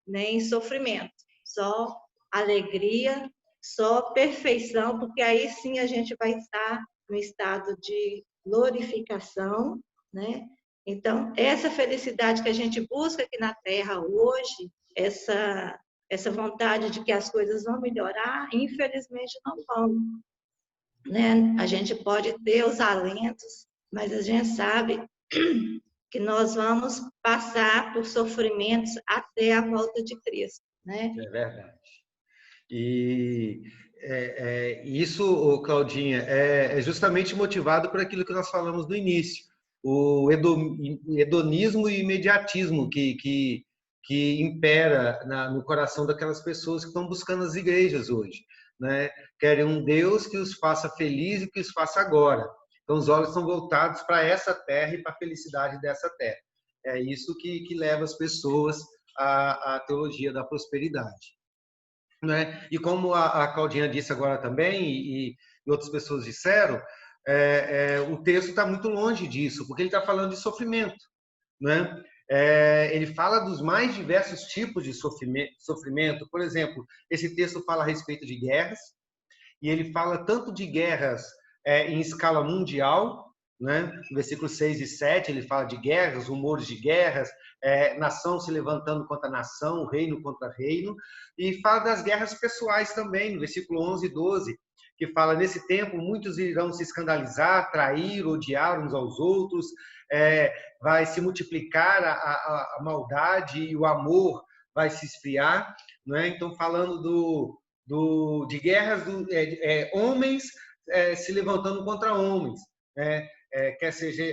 nem sofrimento, só alegria, só perfeição, porque aí sim a gente vai estar no estado de glorificação, né? Então, essa felicidade que a gente busca aqui na Terra hoje, essa vontade de que as coisas vão melhorar, infelizmente não vão, né? A gente pode ter os alentos, mas a gente sabe que nós vamos passar por sofrimentos até a volta de Cristo, né? É verdade. E isso, Claudinha, é justamente motivado por aquilo que nós falamos no início, o hedonismo e imediatismo que impera no coração daquelas pessoas que estão buscando as igrejas hoje, né? Querem um Deus que os faça felizes e que os faça agora. Então, os olhos são voltados para essa terra e para a felicidade dessa terra. É isso que leva as pessoas à teologia da prosperidade, né? E como a Claudinha disse agora também, e outras pessoas disseram, o texto está muito longe disso, porque ele está falando de sofrimento, né? Ele fala dos mais diversos tipos de sofrimento. Por exemplo, esse texto fala a respeito de guerras, e ele fala tanto de guerras em escala mundial, né? No versículo 6 e 7, ele fala de guerras, rumores de guerras, nação se levantando contra nação, reino contra reino, e fala das guerras pessoais também, no versículo 11 e 12, que fala, nesse tempo, muitos irão se escandalizar, trair, odiar uns aos outros, vai se multiplicar a maldade e o amor vai se esfriar, né? Então, falando de guerras, homens se levantando contra homens, né? Quer seja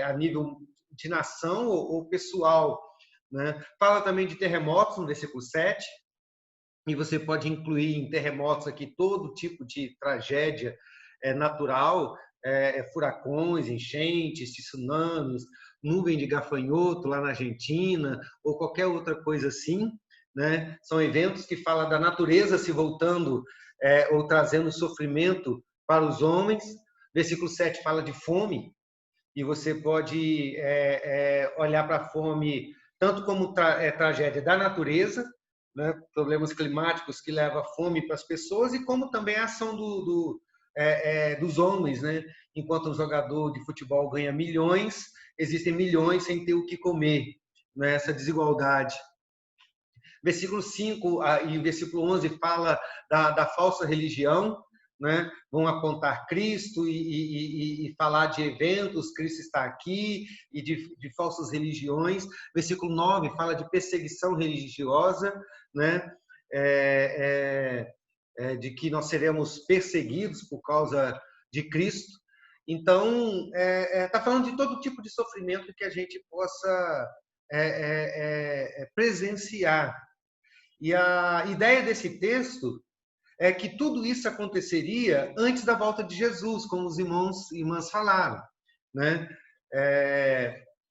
a nível de nação ou pessoal, né? Fala também de terremotos no versículo 7, e você pode incluir em terremotos aqui todo tipo de tragédia natural, furacões, enchentes, tsunamis, nuvem de gafanhoto lá na Argentina, ou qualquer outra coisa assim, né? São eventos que falam da natureza se voltando ou trazendo sofrimento para os homens. Versículo 7 fala de fome, e você pode olhar para a fome tanto como tragédia da natureza, né? Problemas climáticos que levam a fome para as pessoas, e como também a ação dos homens, né? Enquanto um jogador de futebol ganha milhões, existem milhões sem ter o que comer, né? Essa desigualdade. Versículo 5 e versículo 11 fala da falsa religião, né? Vão apontar Cristo e falar de eventos, Cristo está aqui, e de falsas religiões. Versículo 9 fala de perseguição religiosa, né? De que nós seremos perseguidos por causa de Cristo. Então, está falando de todo tipo de sofrimento que a gente possa presenciar. E a ideia desse texto é que tudo isso aconteceria antes da volta de Jesus, como os irmãos e irmãs falaram, né?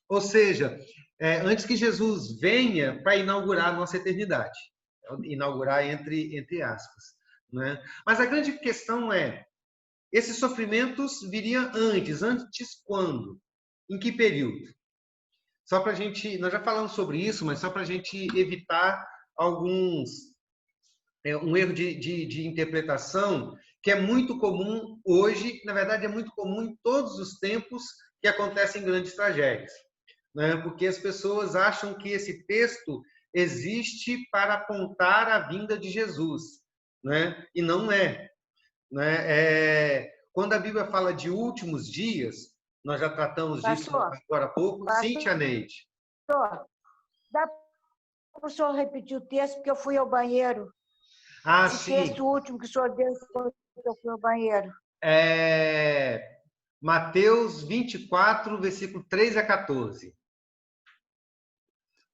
Ou seja, antes que Jesus venha para inaugurar a nossa eternidade, inaugurar entre aspas, né? Mas a grande questão é, esses sofrimentos viriam antes quando? Em que período? Só para a gente, nós já falamos sobre isso, mas só para a gente evitar um erro de interpretação que é muito comum hoje, na verdade é muito comum em todos os tempos que acontecem grandes tragédias, né? Porque as pessoas acham que esse texto existe para apontar a vinda de Jesus, né? E não é, né? Quando a Bíblia fala de últimos dias, nós já tratamos disso agora há pouco. Sim, Tia Neide. Pastor, dá para o senhor repetir o texto, porque eu fui ao banheiro. Esse Sim. texto último que o senhor deu, eu fui ao banheiro. Mateus 24, versículo 3 a 14.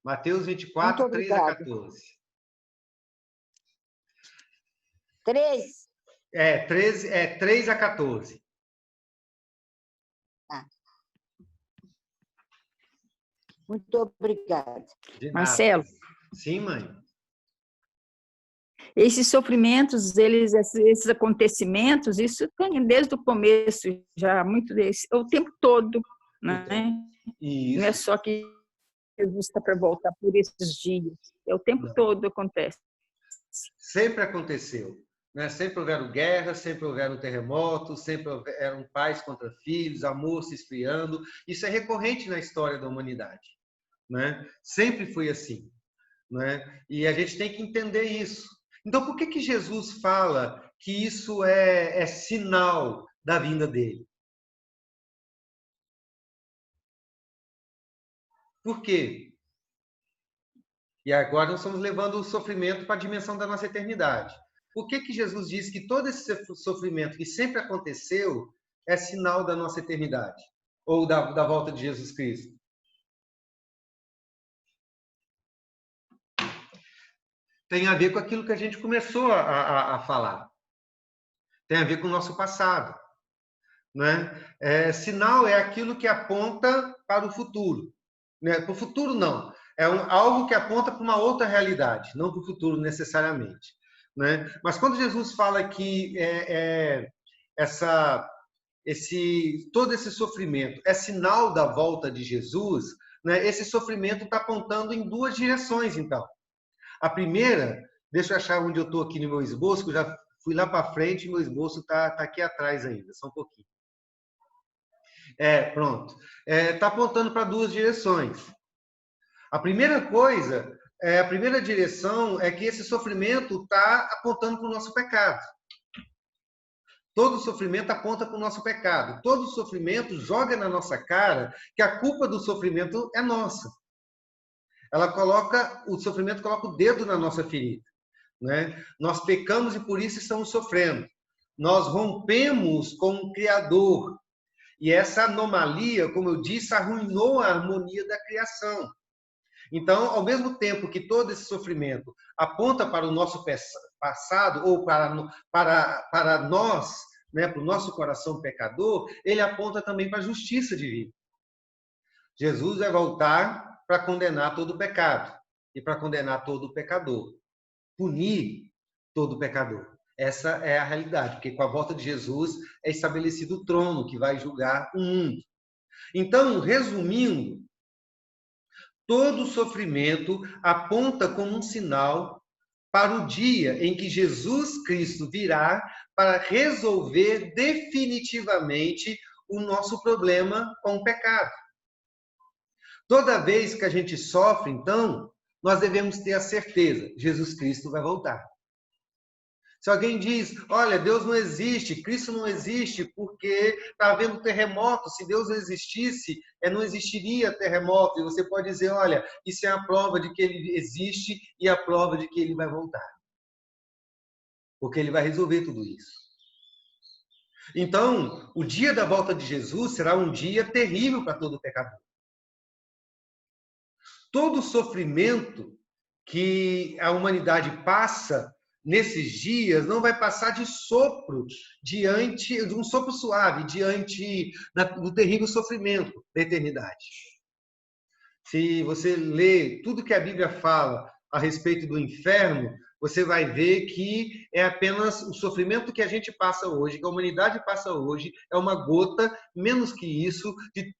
Mateus 24, 3 a 14. 3? 3 a 14. Muito obrigada. Marcelo. Sim, mãe. Esses sofrimentos, esses acontecimentos, isso tem desde o começo, já muito o tempo todo, né? Isso. Não é só que Jesus está para voltar por esses dias, o tempo todo acontece. Sempre aconteceu, né? Sempre houveram guerras, sempre houveram terremotos, sempre houveram pais contra filhos, amor se esfriando. Isso é recorrente na história da humanidade, né? Sempre foi assim, né? E a gente tem que entender isso. Então, por que Jesus fala que isso é sinal da vinda dele? Por quê? E agora nós estamos levando o sofrimento para a dimensão da nossa eternidade. Por que Jesus diz que todo esse sofrimento que sempre aconteceu é sinal da nossa eternidade? Ou da volta de Jesus Cristo? Tem a ver com aquilo que a gente começou a falar. Tem a ver com o nosso passado, né? Sinal é aquilo que aponta para o futuro, né? Para o futuro, não. Algo que aponta para uma outra realidade, não para o futuro necessariamente, né? Mas quando Jesus fala que todo esse sofrimento é sinal da volta de Jesus, né? Esse sofrimento está apontando em duas direções, então. A primeira, deixa eu achar onde eu estou aqui no meu esboço, que eu já fui lá para frente e meu esboço está aqui atrás ainda, só um pouquinho. Pronto. Está apontando para duas direções. A primeira coisa, a primeira direção é que esse sofrimento está apontando para o nosso pecado. Todo sofrimento aponta para o nosso pecado. Todo sofrimento joga na nossa cara que a culpa do sofrimento é nossa. O sofrimento coloca o dedo na nossa ferida, né? Nós pecamos e por isso estamos sofrendo. Nós rompemos com o Criador. E essa anomalia, como eu disse, arruinou a harmonia da criação. Então, ao mesmo tempo que todo esse sofrimento aponta para o nosso passado, ou para nós, né, para o nosso coração pecador, ele aponta também para a justiça divina. Jesus vai voltar para condenar todo o pecado e para condenar todo o pecador. Punir todo o pecador. Essa é a realidade, porque com a volta de Jesus é estabelecido o trono que vai julgar o mundo. Então, resumindo, todo sofrimento aponta como um sinal para o dia em que Jesus Cristo virá para resolver definitivamente o nosso problema com o pecado. Toda vez que a gente sofre, então, nós devemos ter a certeza, Jesus Cristo vai voltar. Se alguém diz, olha, Deus não existe, Cristo não existe porque está havendo terremoto, se Deus não existisse, não existiria terremoto. E você pode dizer, olha, isso é a prova de que ele existe e a prova de que ele vai voltar. Porque ele vai resolver tudo isso. Então, o dia da volta de Jesus será um dia terrível para todo pecador. todo o sofrimento que a humanidade passa nesses dias não vai passar de sopro diante de um sopro suave diante do terrível sofrimento da eternidade. Se você lê tudo que a Bíblia fala a respeito do inferno, você vai ver que é apenas o sofrimento que a gente passa hoje, que a humanidade passa hoje, é uma gota, menos que isso, de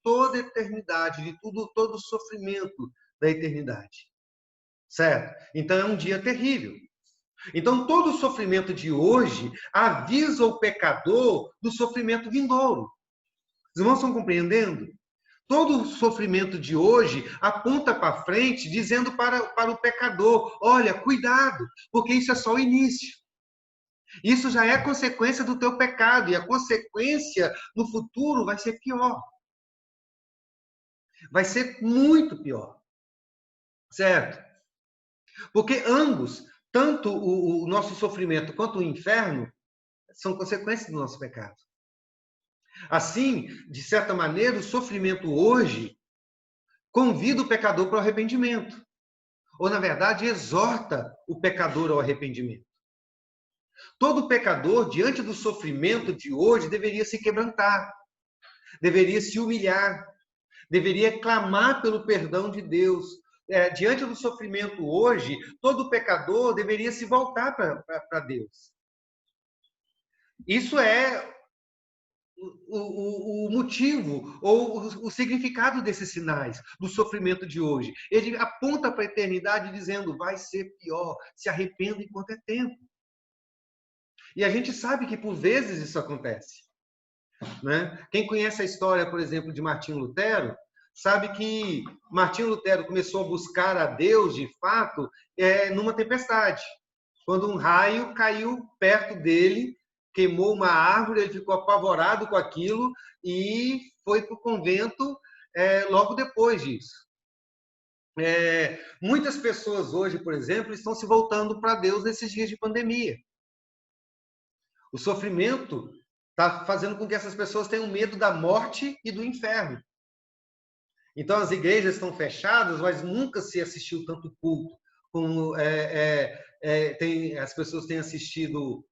toda a eternidade, de todo o sofrimento da eternidade. Certo? Então é um dia terrível. Então todo o sofrimento de hoje avisa o pecador do sofrimento vindouro. Os irmãos estão compreendendo? Todo o sofrimento de hoje aponta para frente, dizendo para o pecador, olha, cuidado, porque isso é só o início. Isso já é consequência do teu pecado, e a consequência no futuro vai ser pior. Vai ser muito pior. Certo? Porque ambos, tanto o nosso sofrimento quanto o inferno, são consequências do nosso pecado. Assim, de certa maneira, o sofrimento hoje convida o pecador para o arrependimento. Ou, na verdade, exorta o pecador ao arrependimento. Todo pecador, diante do sofrimento de hoje, deveria se quebrantar, deveria se humilhar, deveria clamar pelo perdão de Deus. Diante do sofrimento hoje, todo pecador deveria se voltar para Deus. Isso é o motivo ou o significado desses sinais do sofrimento de hoje. Ele aponta para a eternidade dizendo, vai ser pior, se arrependa enquanto é tempo. E a gente sabe que por vezes isso acontece. Né? Quem conhece a história, por exemplo, de Martinho Lutero, sabe que Martinho Lutero começou a buscar a Deus, de fato, numa tempestade. Quando um raio caiu perto dele, queimou uma árvore, ele ficou apavorado com aquilo e foi para o convento logo depois disso. Muitas pessoas hoje, por exemplo, estão se voltando para Deus nesses dias de pandemia. O sofrimento está fazendo com que essas pessoas tenham medo da morte e do inferno. Então, as igrejas estão fechadas, mas nunca se assistiu tanto culto como as pessoas têm assistido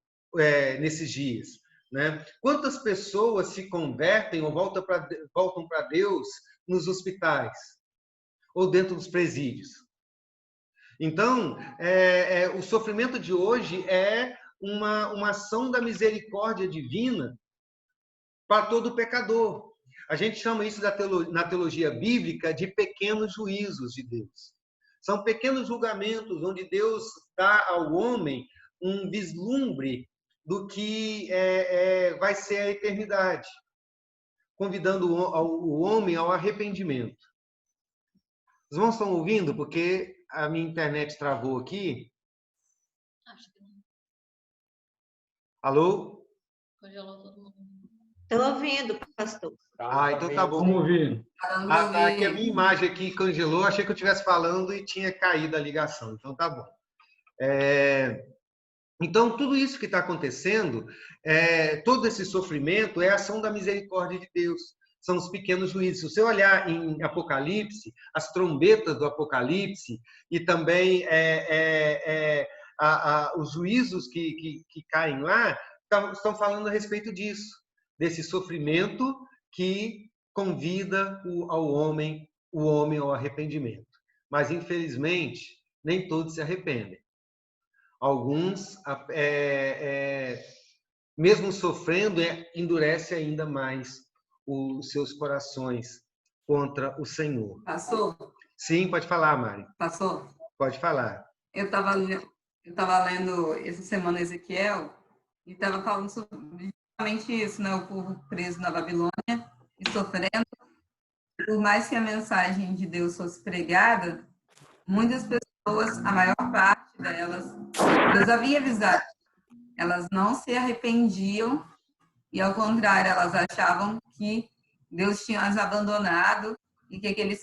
nesses dias. Né? Quantas pessoas se convertem ou voltam para Deus nos hospitais ou dentro dos presídios? Então, o sofrimento de hoje é uma ação da misericórdia divina para todo pecador. A gente chama isso na teologia bíblica de pequenos juízos de Deus. São pequenos julgamentos onde Deus dá ao homem um vislumbre do que vai ser a eternidade, convidando o homem ao arrependimento. Os irmãos estão ouvindo? Porque a minha internet travou aqui. Alô? Congelou todo mundo. Estou ouvindo, pastor. Então tá bom. Vamos ouvir. Aqui a minha imagem aqui congelou, achei que eu estivesse falando e tinha caído a ligação. Então tá bom. Então, tudo isso que está acontecendo, todo esse sofrimento é a ação da misericórdia de Deus. São os pequenos juízos. Se você olhar em Apocalipse, as trombetas do Apocalipse e também os juízos que caem lá, estão falando a respeito disso, desse sofrimento que convida o homem ao arrependimento. Mas, infelizmente, nem todos se arrependem. Alguns, mesmo sofrendo, endurece ainda mais os seus corações contra o Senhor. Pastor? Sim, pode falar, Mari. Pastor? Pode falar. Eu estava lendo essa semana Ezequiel e estava falando sobre justamente isso, né? O povo preso na Babilônia e sofrendo. Por mais que a mensagem de Deus fosse pregada, muitas pessoas, a maior parte delas, Deus havia avisado. Elas não se arrependiam e, ao contrário, elas achavam que Deus tinha as abandonado e que aquele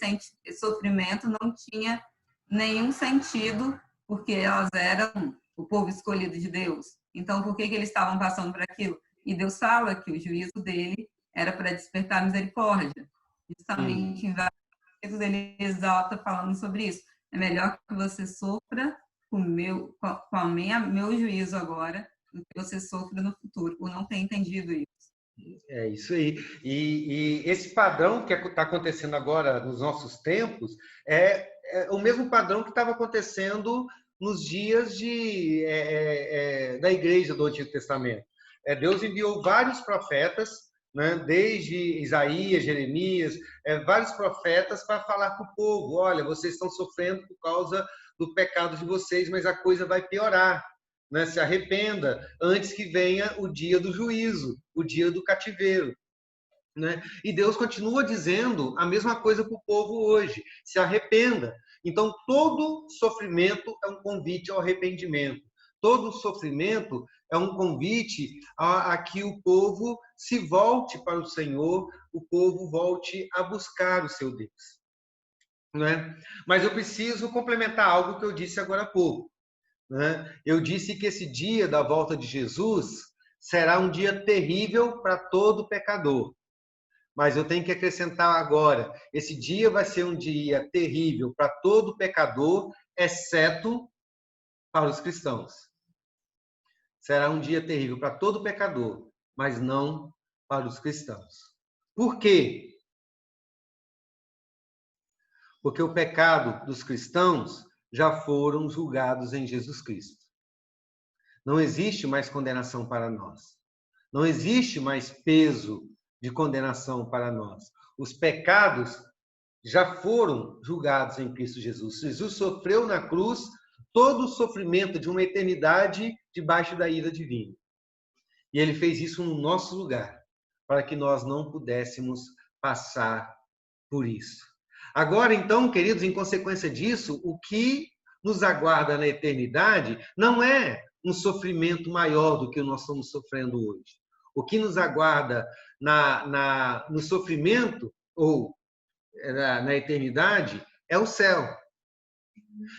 sofrimento não tinha nenhum sentido, porque elas eram o povo escolhido de Deus. Então, por que eles estavam passando por aquilo? E Deus fala que o juízo dele era para despertar misericórdia. Justamente em vários o Denise está falando sobre isso. É melhor que você sofra com meu juízo agora do que você sofra no futuro, por não ter entendido isso. É isso aí. E esse padrão que está acontecendo agora nos nossos tempos é o mesmo padrão que estava acontecendo nos dias da igreja do Antigo Testamento. Deus enviou vários profetas, né, desde Isaías, Jeremias, vários profetas para falar para o povo: olha, vocês estão sofrendo por causa do pecado de vocês, mas a coisa vai piorar. Né? Se arrependa antes que venha o dia do juízo, o dia do cativeiro. Né? E Deus continua dizendo a mesma coisa para o povo hoje: se arrependa. Então, todo sofrimento é um convite ao arrependimento. Todo sofrimento é um convite a que o povo se volte para o Senhor, o povo volte a buscar o seu Deus. Né? Mas eu preciso complementar algo que eu disse agora há pouco. Né? Eu disse que esse dia da volta de Jesus será um dia terrível para todo pecador. Mas eu tenho que acrescentar agora: esse dia vai ser um dia terrível para todo pecador, exceto para os cristãos. Será um dia terrível para todo pecador, mas não para os cristãos. Por quê? Porque o pecado dos cristãos já foram julgados em Jesus Cristo. Não existe mais condenação para nós. Não existe mais peso de condenação para nós. Os pecados já foram julgados em Cristo Jesus. Jesus sofreu na cruz todo o sofrimento de uma eternidade debaixo da ira divina. E ele fez isso no nosso lugar, para que nós não pudéssemos passar por isso. Agora, então, queridos, em consequência disso, o que nos aguarda na eternidade não é um sofrimento maior do que nós estamos sofrendo hoje. O que nos aguarda no sofrimento ou na eternidade é o céu.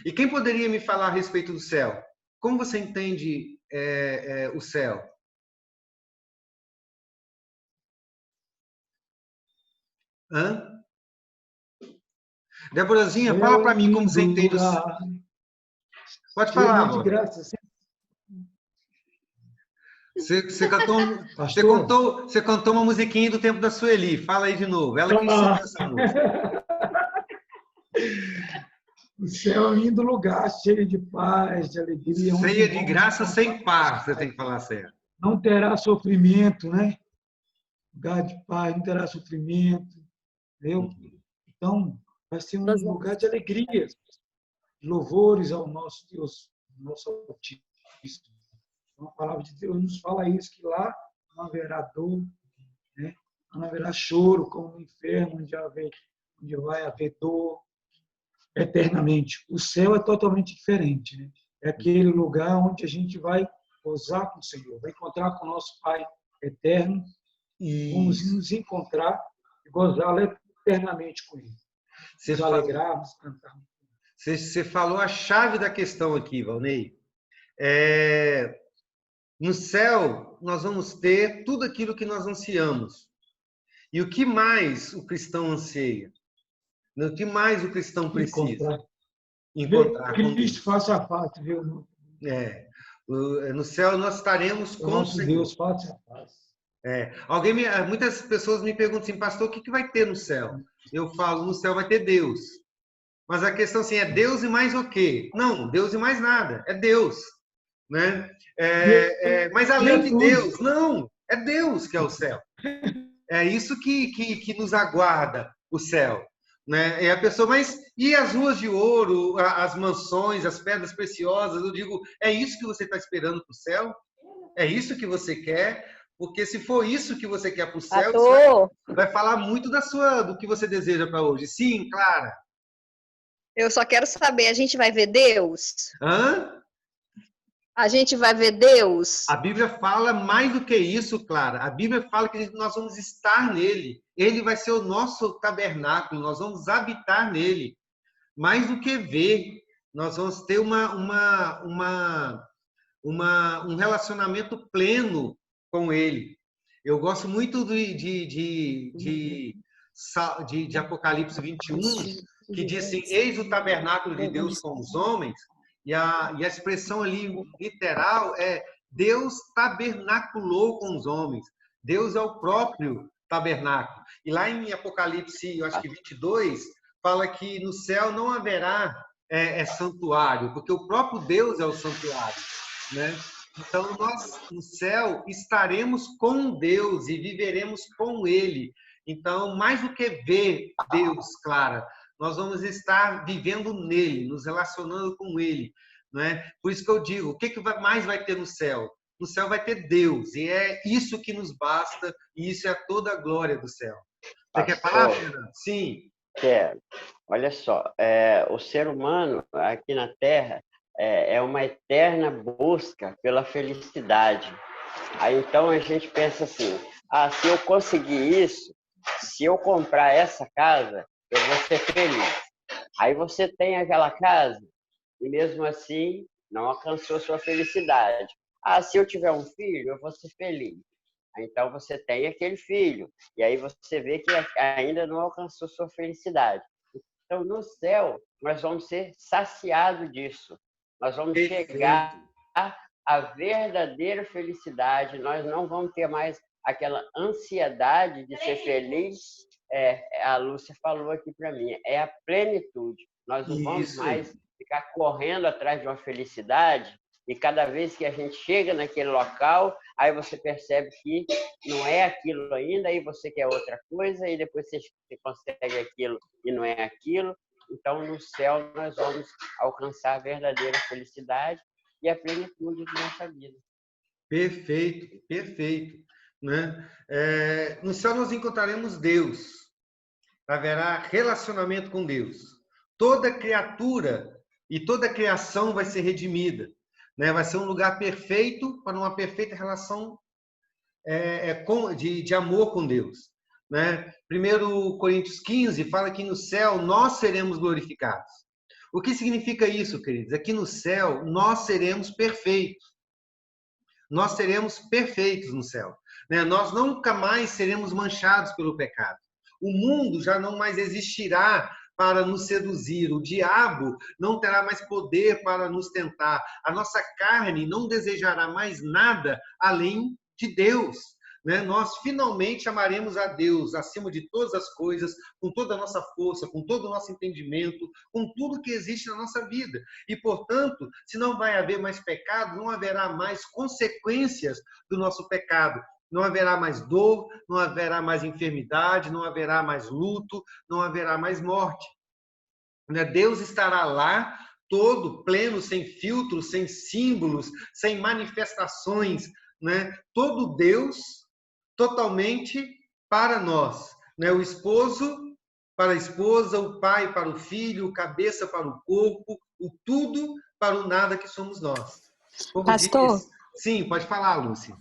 E quem poderia me falar a respeito do céu? Como você entende o céu? Hã? Deborazinha, fala para mim como você entende o céu. Pode falar, de graça. Você cantou uma musiquinha do tempo da Sueli. Fala aí de novo. Ela que ensinou essa música. O céu é um lindo lugar, cheio de paz, de alegria. Cheia de graça, sem par, você tem que falar certo. Não terá sofrimento, né? Lugar de paz, não terá sofrimento. Entendeu? Então, vai ser um lugar de alegrias, louvores ao nosso Deus, nosso Altíssimo. Então, a palavra de Deus nos fala isso, que lá não haverá dor, né? Não haverá choro, como no inferno, onde vai haver dor eternamente. O céu é totalmente diferente, né? É aquele lugar onde a gente vai gozar com o Senhor, vai encontrar com o nosso Pai eterno, e vamos nos encontrar e gozar eternamente com Ele. Nos alegrarmos, cantarmos. Você falou a chave da questão aqui, Valnei. No céu, nós vamos ter tudo aquilo que nós ansiamos. E o que mais o cristão anseia? O que mais o cristão precisa? Encontrar com Cristo face a face, viu? No céu nós estaremos com o Senhor. Deus face a face. Muitas pessoas me perguntam assim: pastor, o que vai ter no céu? Eu falo: no céu vai ter Deus. Mas a questão assim, é Deus e mais o quê? Não, Deus e mais nada. É Deus. Né? Mas além de Deus, não. É Deus que é o céu. É isso que nos aguarda, o céu. Né? E a pessoa, mas e as ruas de ouro, as mansões, as pedras preciosas? Eu digo: é isso que você está esperando para o céu? É isso que você quer? Porque se for isso que você quer para o céu, você vai falar muito do que você deseja para hoje. Sim, Clara. Eu só quero saber, a gente vai ver Deus? Hã? A gente vai ver Deus? A Bíblia fala mais do que isso, Clara. A Bíblia fala que nós vamos estar nele. Ele vai ser o nosso tabernáculo, nós vamos habitar nele. Mais do que ver, nós vamos ter um relacionamento pleno com ele. Eu gosto muito de de Apocalipse 21, que diz assim, eis o tabernáculo de Deus com os homens, e a expressão ali literal é Deus tabernaculou com os homens. Deus é o próprio tabernáculo. E lá em Apocalipse, eu acho que 22, fala que no céu não haverá santuário, porque o próprio Deus é o santuário, né? Então, nós, no céu, estaremos com Deus e viveremos com Ele. Então, mais do que ver Deus, Clara, nós vamos estar vivendo nele, nos relacionando com Ele, né? Por isso que eu digo, o que mais vai ter no céu? No céu vai ter Deus, e é isso que nos basta, e isso é toda a glória do céu. Você quer falar, Fernando? Sim. Quero. Olha só, o ser humano aqui na Terra é uma eterna busca pela felicidade. Aí então a gente pensa assim, se eu conseguir isso, se eu comprar essa casa, eu vou ser feliz. Aí você tem aquela casa e mesmo assim não alcançou sua felicidade. Se eu tiver um filho, eu vou ser feliz. Então você tem aquele filho e aí você vê que ainda não alcançou sua felicidade. Então no céu nós vamos ser saciados disso. Nós vamos chegar à verdadeira felicidade. Nós não vamos ter mais aquela ansiedade de ser feliz. A Lúcia falou aqui para mim, é a plenitude. Nós não vamos mais ficar correndo atrás de uma felicidade e cada vez que a gente chega naquele local, aí você percebe que não é aquilo ainda, aí você quer outra coisa, e depois você consegue aquilo e não é aquilo. Então, no céu, nós vamos alcançar a verdadeira felicidade e a plenitude de nossa vida. Perfeito, perfeito. Né? No céu nós encontraremos Deus. Haverá relacionamento com Deus. Toda criatura e toda criação vai ser redimida. Né? Vai ser um lugar perfeito para uma perfeita relação de amor com Deus. Né? 1 Coríntios 15 fala que no céu nós seremos glorificados. O que significa isso, queridos? Aqui no céu nós seremos perfeitos. Nós seremos perfeitos no céu. Né? Nós nunca mais seremos manchados pelo pecado. O mundo já não mais existirá para nos seduzir. O diabo não terá mais poder para nos tentar. A nossa carne não desejará mais nada além de Deus. Né? Nós finalmente amaremos a Deus acima de todas as coisas, com toda a nossa força, com todo o nosso entendimento, com tudo que existe na nossa vida. E, portanto, se não vai haver mais pecado, não haverá mais consequências do nosso pecado. Não haverá mais dor, não haverá mais enfermidade, não haverá mais luto, não haverá mais morte. Deus estará lá, todo pleno, sem filtros, sem símbolos, sem manifestações, né? Todo Deus totalmente para nós. Né? O esposo para a esposa, o pai para o filho, o cabeça para o corpo, o tudo para o nada que somos nós. Como Pastor? Diz... Sim, pode falar, Lúcia.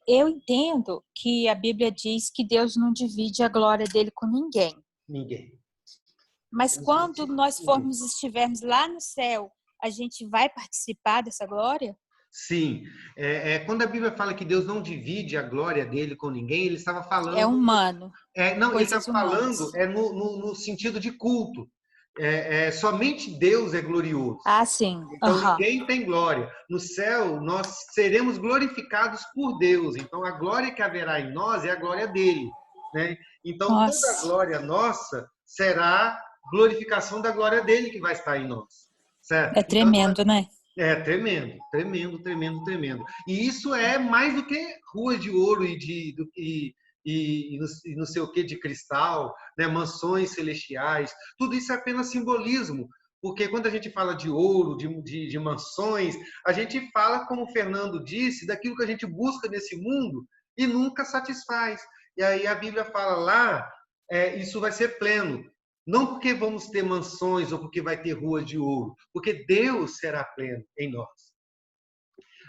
Eu entendo que a Bíblia diz que Deus não divide a glória dele com ninguém. Ninguém. Mas quando nós estivermos lá no céu, a gente vai participar dessa glória? Sim. Quando a Bíblia fala que Deus não divide a glória dele com ninguém, ele estava falando... É humano. Não, ele está falando no sentido de culto. Somente Deus é glorioso. Sim. Então, ninguém tem glória. No céu, nós seremos glorificados por Deus. Então, a glória que haverá em nós é a glória dele. Né? Então, toda a glória nossa será glorificação da glória dele que vai estar em nós. Certo? É tremendo, então, né? Tremendo, tremendo, tremendo, tremendo. E isso é mais do que ruas de ouro e não sei o que de cristal, né? Mansões celestiais. Tudo isso é apenas simbolismo. Porque quando a gente fala de ouro, de mansões, a gente fala, como o Fernando disse, daquilo que a gente busca nesse mundo e nunca satisfaz. E aí a Bíblia fala lá, isso vai ser pleno. Não porque vamos ter mansões ou porque vai ter ruas de ouro, porque Deus será pleno em nós.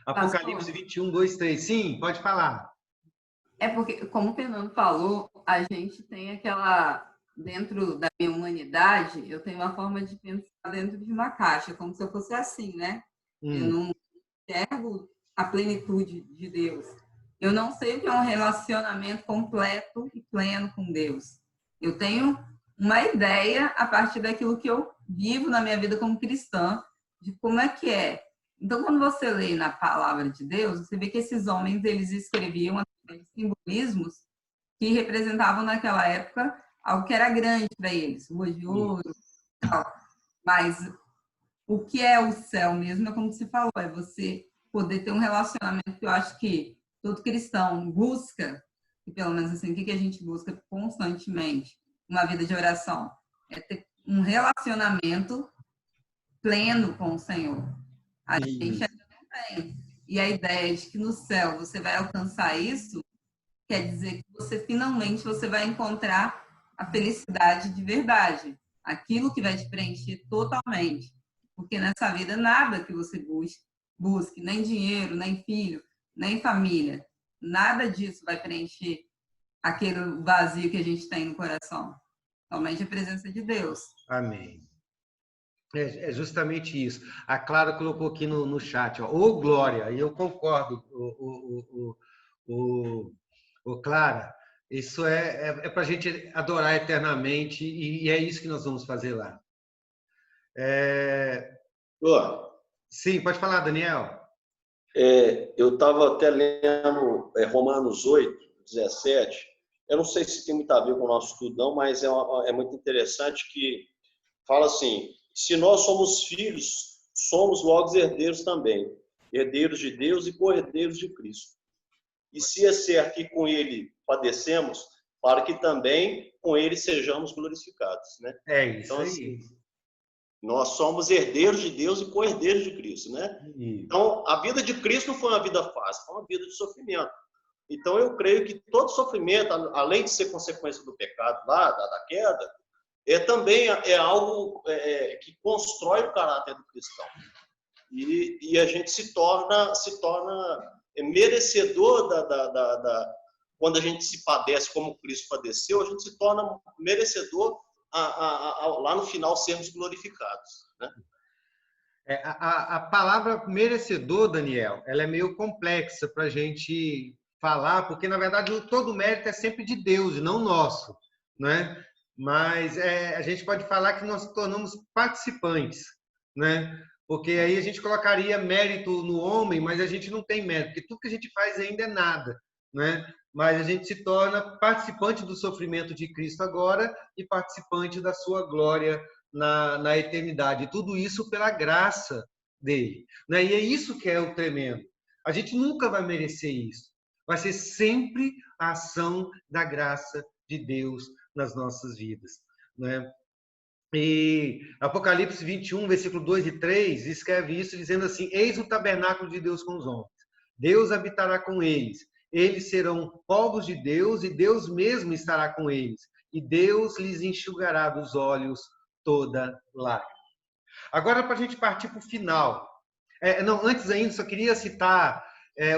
Apocalipse 21, 2, 3. Sim, pode falar. Porque, como o Fernando falou, a gente tem aquela... Dentro da minha humanidade, eu tenho uma forma de pensar dentro de uma caixa, como se eu fosse assim, né? Eu não enxergo a plenitude de Deus. Eu não sei o que é um relacionamento completo e pleno com Deus. Eu tenho uma ideia a partir daquilo que eu vivo na minha vida como cristã, de como é que é. Então, quando você lê na palavra de Deus, você vê que esses homens, eles escreviam simbolismos que representavam naquela época algo que era grande para eles, ruas de ouro e tal. Mas o que é o céu mesmo é como você falou, é você poder ter um relacionamento que eu acho que todo cristão busca, e pelo menos assim, o que a gente busca constantemente? Uma vida de oração. É ter um relacionamento pleno com o Senhor. A gente ainda não tem. E a ideia de que no céu você vai alcançar isso, quer dizer que você finalmente você vai encontrar a felicidade de verdade. Aquilo que vai te preencher totalmente. Porque nessa vida, nada que você busque, nem dinheiro, nem filho, nem família, nada disso vai preencher aquele vazio que a gente tem no coração. Somente a presença de Deus. Amém. É justamente isso. A Clara colocou aqui no chat, ó, ô glória, e eu concordo, Clara, isso é para a gente adorar eternamente, e é isso que nós vamos fazer lá. Sim, pode falar, Daniel. Eu estava até lendo Romanos 8, 17. Eu não sei se tem muito a ver com o nosso estudo, não, mas é muito interessante que fala assim: se nós somos filhos, somos logo herdeiros também, herdeiros de Deus e co-herdeiros de Cristo. E se é certo que com Ele padecemos, para que também com Ele sejamos glorificados, né? É isso então, aí. Assim, nós somos herdeiros de Deus e co-herdeiros de Cristo, né? Então, a vida de Cristo não foi uma vida fácil, foi uma vida de sofrimento. Então, eu creio que todo sofrimento, além de ser consequência do pecado lá, da queda, também é algo que constrói o caráter do cristão. E a gente se torna merecedor quando a gente se padece como Cristo padeceu, a gente se torna merecedor lá no final sermos glorificados, né? A palavra merecedor, Daniel, ela é meio complexa para a gente falar, porque, na verdade, todo o mérito é sempre de Deus e não nosso, né? Mas a gente pode falar que nós nos tornamos participantes, né? Porque aí a gente colocaria mérito no homem, mas a gente não tem mérito, porque tudo que a gente faz ainda é nada, né? Mas a gente se torna participante do sofrimento de Cristo agora e participante da sua glória na eternidade. Tudo isso pela graça dele, né? E é isso que é o tremendo. A gente nunca vai merecer isso. Vai ser sempre a ação da graça de Deus nas nossas vidas, né? E Apocalipse 21, versículo 2 e 3, escreve isso dizendo assim: eis o tabernáculo de Deus com os homens. Deus habitará com eles. Eles serão povos de Deus e Deus mesmo estará com eles. E Deus lhes enxugará dos olhos toda lágrima. Agora, para a gente partir para o final. Não, antes ainda, só queria citar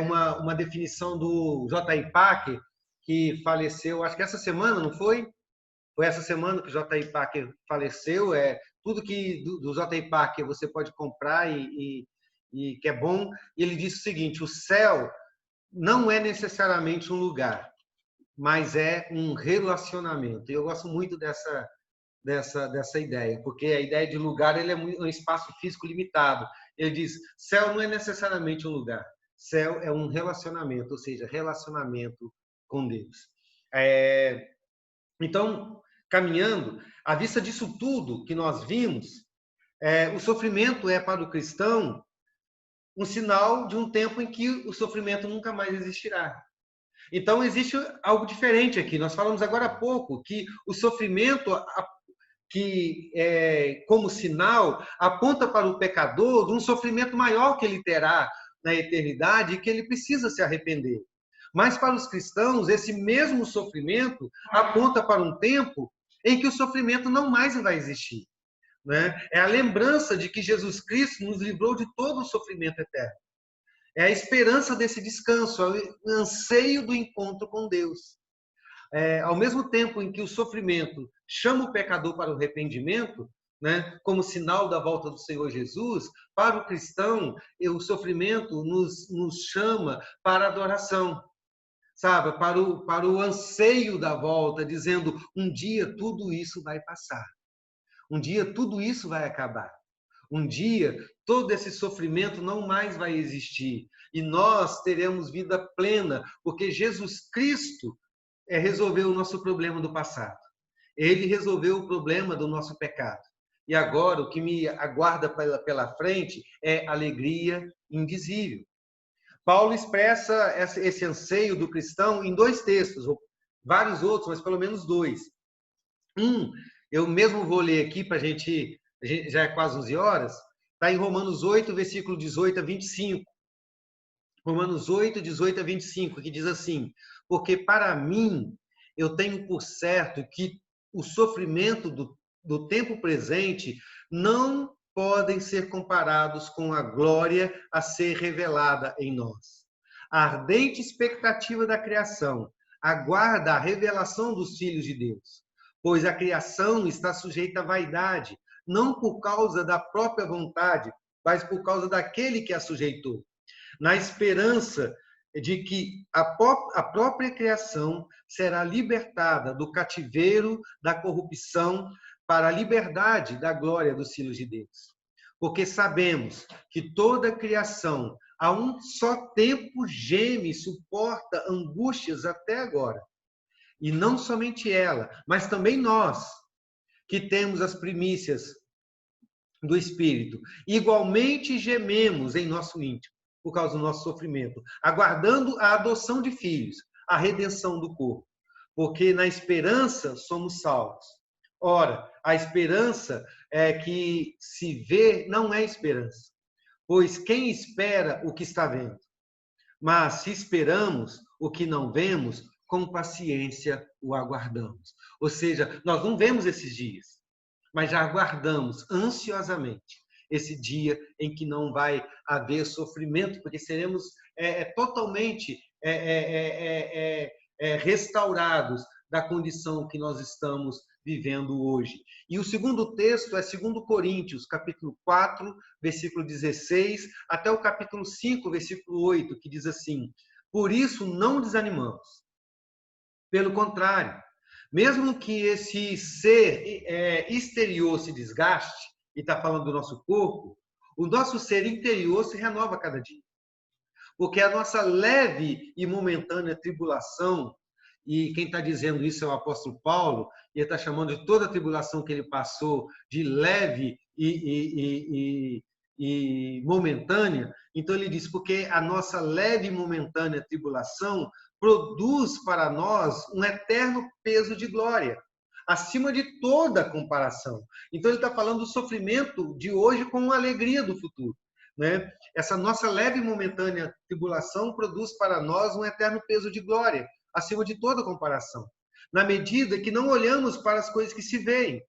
uma definição do J.I. Packer, que faleceu, acho que essa semana, não foi? Foi essa semana que o J.I. Packer faleceu. Tudo que do J.I. Packer você pode comprar e que é bom. E ele disse o seguinte: o céu não é necessariamente um lugar, mas é um relacionamento. E eu gosto muito dessa ideia, porque a ideia de lugar ele é um espaço físico limitado. Ele diz: céu não é necessariamente um lugar, céu é um relacionamento, ou seja, relacionamento com Deus. Então, caminhando, à vista disso tudo que nós vimos, o sofrimento é para o cristão um sinal de um tempo em que o sofrimento nunca mais existirá. Então, existe algo diferente aqui. Nós falamos agora há pouco que o sofrimento, como sinal, aponta para o pecador de um sofrimento maior que ele terá na eternidade e que ele precisa se arrepender. Mas para os cristãos, esse mesmo sofrimento aponta para um tempo em que o sofrimento não mais vai existir, né? É a lembrança de que Jesus Cristo nos livrou de todo o sofrimento eterno. É a esperança desse descanso, é o anseio do encontro com Deus. Ao mesmo tempo em que o sofrimento chama o pecador para o arrependimento, né, como sinal da volta do Senhor Jesus, para o cristão, o sofrimento nos chama para a adoração. sabe, para o anseio da volta, dizendo, um dia tudo isso vai passar. Um dia tudo isso vai acabar. Um dia todo esse sofrimento não mais vai existir. E nós teremos vida plena, porque Jesus Cristo resolveu o nosso problema do passado. Ele resolveu o problema do nosso pecado. E agora o que me aguarda pela frente é alegria indizível. Paulo expressa esse anseio do cristão em 2 textos, ou vários outros, mas pelo menos 2. Eu mesmo vou ler aqui para a gente, já é quase 11 horas, está em Romanos 8, versículo 18 a 25. Romanos 8, 18 a 25, que diz assim, porque para mim, eu tenho por certo que o sofrimento do tempo presente não podem ser comparados com a glória a ser revelada em nós. A ardente expectativa da criação aguarda a revelação dos filhos de Deus, pois a criação está sujeita à vaidade, não por causa da própria vontade, mas por causa daquele que a sujeitou, na esperança de que a própria criação será libertada do cativeiro da corrupção para a liberdade da glória dos filhos de Deus. Porque sabemos que toda a criação, a um só tempo, geme e suporta angústias até agora. E não somente ela, mas também nós, que temos as primícias do Espírito, igualmente gememos em nosso íntimo, por causa do nosso sofrimento, aguardando a adoção de filhos, a redenção do corpo. Porque na esperança somos salvos. Ora, a esperança que se vê não é esperança, pois quem espera o que está vendo? Mas se esperamos o que não vemos, com paciência o aguardamos. Ou seja, nós não vemos esses dias, mas já aguardamos ansiosamente esse dia em que não vai haver sofrimento, porque seremos totalmente restaurados da condição que nós estamos vivendo hoje. E o segundo texto é 2 Coríntios, capítulo 4, versículo 16, até o capítulo 5, versículo 8, que diz assim, por isso não desanimamos. Pelo contrário, mesmo que esse ser exterior se desgaste, e está falando do nosso corpo, o nosso ser interior se renova a cada dia. Porque a nossa leve e momentânea tribulação, e quem está dizendo isso é o apóstolo Paulo, e ele está chamando de toda a tribulação que ele passou de leve e momentânea. Então ele diz, porque a nossa leve e momentânea tribulação produz para nós um eterno peso de glória, acima de toda comparação. Então ele está falando do sofrimento de hoje com a alegria do futuro, né? Essa nossa leve e momentânea tribulação produz para nós um eterno peso de glória, acima de toda comparação, na medida que não olhamos para as coisas que se veem,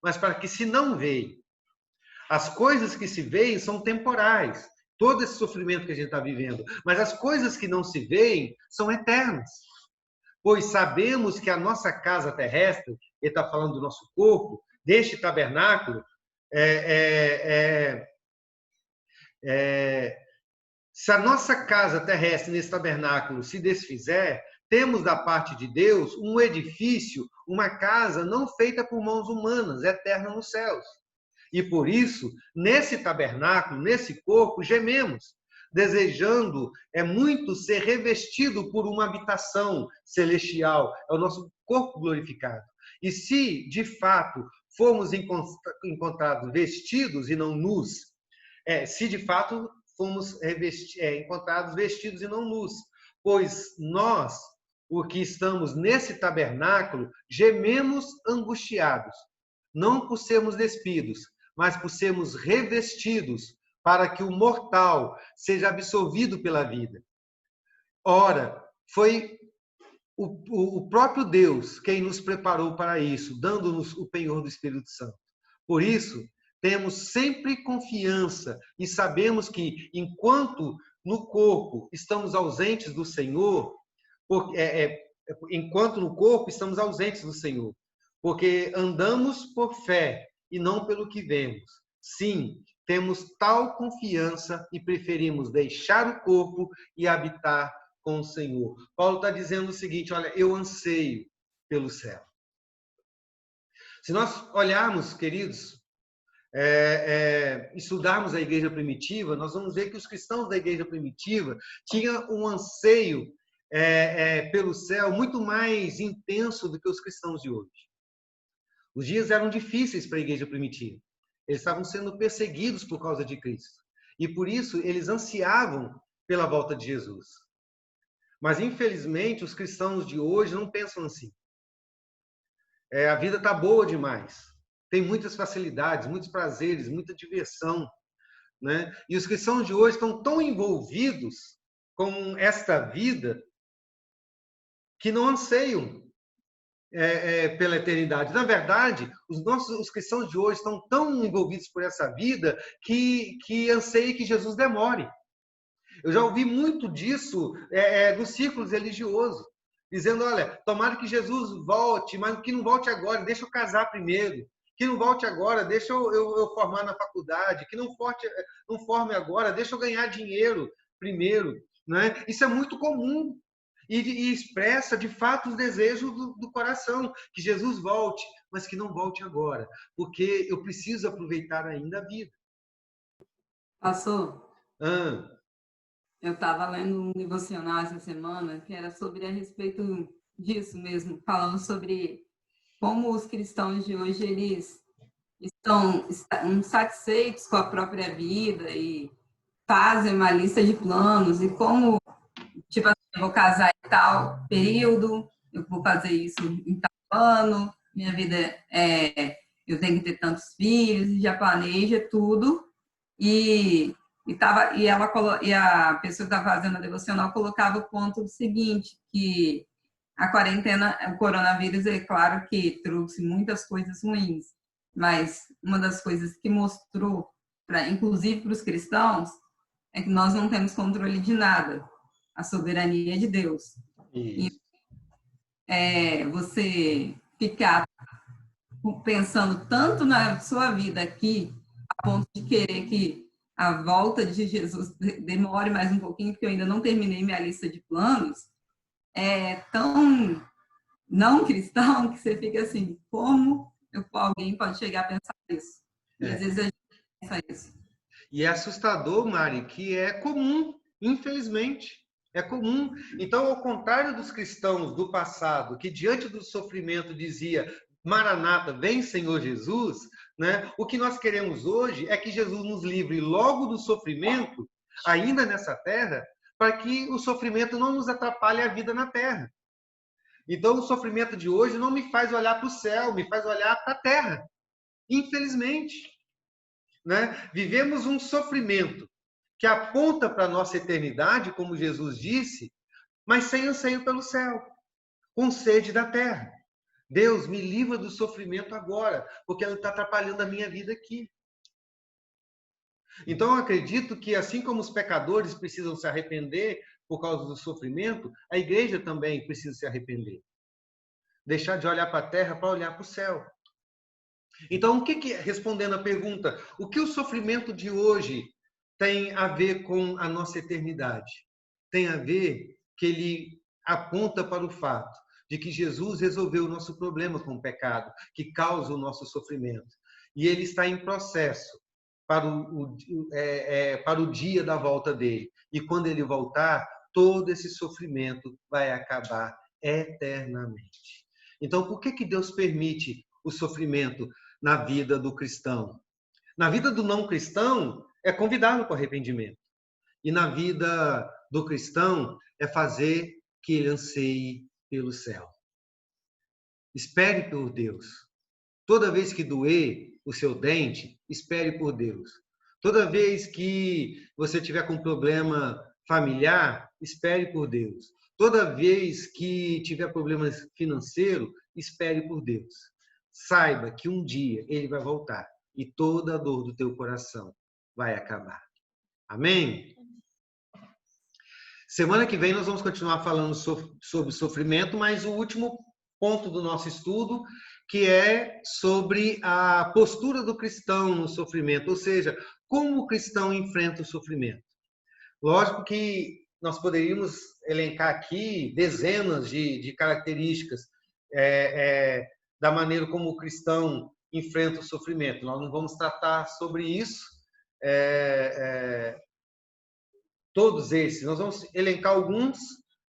mas para que se não veem. As coisas que se veem são temporais, todo esse sofrimento que a gente está vivendo, mas as coisas que não se veem são eternas. Pois sabemos que a nossa casa terrestre, ele está falando do nosso corpo, deste tabernáculo, se a nossa casa terrestre nesse tabernáculo se desfizer, temos da parte de Deus um edifício, uma casa não feita por mãos humanas, eterna nos céus. E por isso, nesse tabernáculo, nesse corpo, gememos, desejando muito ser revestido por uma habitação celestial, é o nosso corpo glorificado. E se, de fato, formos encontrados vestidos e não nus, se de fato fomos encontrados vestidos e não nus, pois nós, o que estamos nesse tabernáculo, gememos angustiados, não por sermos despidos, mas por sermos revestidos, para que o mortal seja absorvido pela vida. Ora, foi o próprio Deus quem nos preparou para isso, dando-nos o penhor do Espírito Santo. Por isso, temos sempre confiança e sabemos que, enquanto no corpo estamos ausentes do Senhor, porque andamos por fé e não pelo que vemos. Sim, temos tal confiança e preferimos deixar o corpo e habitar com o Senhor. Paulo está dizendo o seguinte, olha, eu anseio pelo céu. Se nós olharmos, queridos, estudarmos a igreja primitiva, nós vamos ver que os cristãos da igreja primitiva tinham um anseio pelo céu muito mais intenso do que os cristãos de hoje. Os dias eram difíceis para a igreja primitiva. Eles estavam sendo perseguidos por causa de Cristo. E por isso eles ansiavam pela volta de Jesus. Mas, infelizmente, os cristãos de hoje não pensam assim. A vida está boa demais. Tem muitas facilidades, muitos prazeres, muita diversão, né? E os cristãos de hoje estão tão envolvidos com esta vida que não anseiam pela eternidade. Na verdade, os cristãos de hoje estão tão envolvidos por essa vida que anseiam que Jesus demore. Eu já ouvi muito disso nos círculos religiosos, dizendo, olha, tomara que Jesus volte, mas que não volte agora, deixa eu casar primeiro. Que não volte agora, deixa eu formar na faculdade. Que não forme agora, deixa eu ganhar dinheiro primeiro. Né? Isso é muito comum. E expressa, de fato, os desejos do coração. Que Jesus volte, mas que não volte agora. Porque eu preciso aproveitar ainda a vida. Pastor, eu estava lendo um devocional essa semana que era sobre a respeito disso mesmo. Falando sobre como os cristãos de hoje, eles estão insatisfeitos com a própria vida e fazem uma lista de planos e como, tipo assim, eu vou casar em tal período, eu vou fazer isso em tal ano, minha vida eu tenho que ter tantos filhos, já planeja tudo. E a pessoa que estava fazendo a devocional colocava o ponto seguinte, que a quarentena, o coronavírus, é claro que trouxe muitas coisas ruins, mas uma das coisas que mostrou, inclusive para os cristãos, é que nós não temos controle de nada, a soberania de Deus. E, você ficar pensando tanto na sua vida aqui, a ponto de querer que a volta de Jesus demore mais um pouquinho, porque eu ainda não terminei minha lista de planos, é tão não cristão que você fica assim, como alguém pode chegar a pensar isso? E às vezes a gente pensa isso. E é assustador, Mari, que é comum, infelizmente. É comum. Então, ao contrário dos cristãos do passado, que diante do sofrimento dizia, Maranata, vem Senhor Jesus, né? O que nós queremos hoje é que Jesus nos livre logo do sofrimento, ainda nessa terra, para que o sofrimento não nos atrapalhe a vida na terra. Então, o sofrimento de hoje não me faz olhar para o céu, me faz olhar para a terra. Infelizmente. Né? Vivemos um sofrimento que aponta para a nossa eternidade, como Jesus disse, mas sem anseio pelo céu, com sede da terra. Deus, me livra do sofrimento agora, porque ele está atrapalhando a minha vida aqui. Então, eu acredito que, assim como os pecadores precisam se arrepender por causa do sofrimento, a igreja também precisa se arrepender. Deixar de olhar para a terra para olhar para o céu. Então, respondendo a pergunta, o que o sofrimento de hoje tem a ver com a nossa eternidade? Tem a ver que ele aponta para o fato de que Jesus resolveu o nosso problema com o pecado, que causa o nosso sofrimento. E ele está em processo para o dia da volta dele. E quando ele voltar, todo esse sofrimento vai acabar eternamente. Então, por que Deus permite o sofrimento na vida do cristão? Na vida do não cristão, é convidá-lo para o arrependimento. E na vida do cristão, é fazer que ele anseie pelo céu. Espere por Deus. Toda vez que doer o seu dente, espere por Deus. Toda vez que você tiver com problema familiar, espere por Deus. Toda vez que tiver problema financeiro, espere por Deus. Saiba que um dia ele vai voltar e toda a dor do teu coração vai acabar. Amém? Semana que vem nós vamos continuar falando sobre sofrimento, mas o último ponto do nosso estudo, que é sobre a postura do cristão no sofrimento, ou seja, como o cristão enfrenta o sofrimento. Lógico que nós poderíamos elencar aqui dezenas de características da maneira como o cristão enfrenta o sofrimento. Nós não vamos tratar sobre isso, todos esses. Nós vamos elencar alguns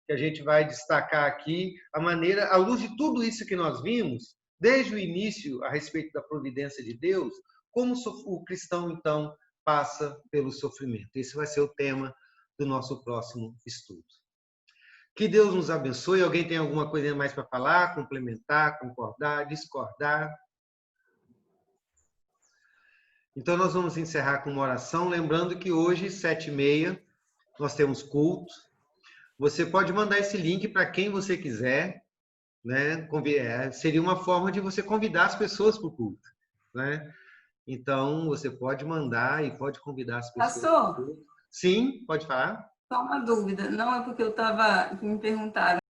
que a gente vai destacar aqui, a maneira, à luz de tudo isso que nós vimos, desde o início a respeito da providência de Deus, como o cristão, então, passa pelo sofrimento. Esse vai ser o tema do nosso próximo estudo. Que Deus nos abençoe. Alguém tem alguma coisa mais para falar, complementar, concordar, discordar? Então, nós vamos encerrar com uma oração, lembrando que hoje, 7h30, nós temos culto. Você pode mandar esse link para quem você quiser, né? Seria uma forma de você convidar as pessoas para o culto, né? Então, você pode mandar e pode convidar as pessoas. Pastor? Sim, pode falar. Só uma dúvida. Não é porque me perguntaram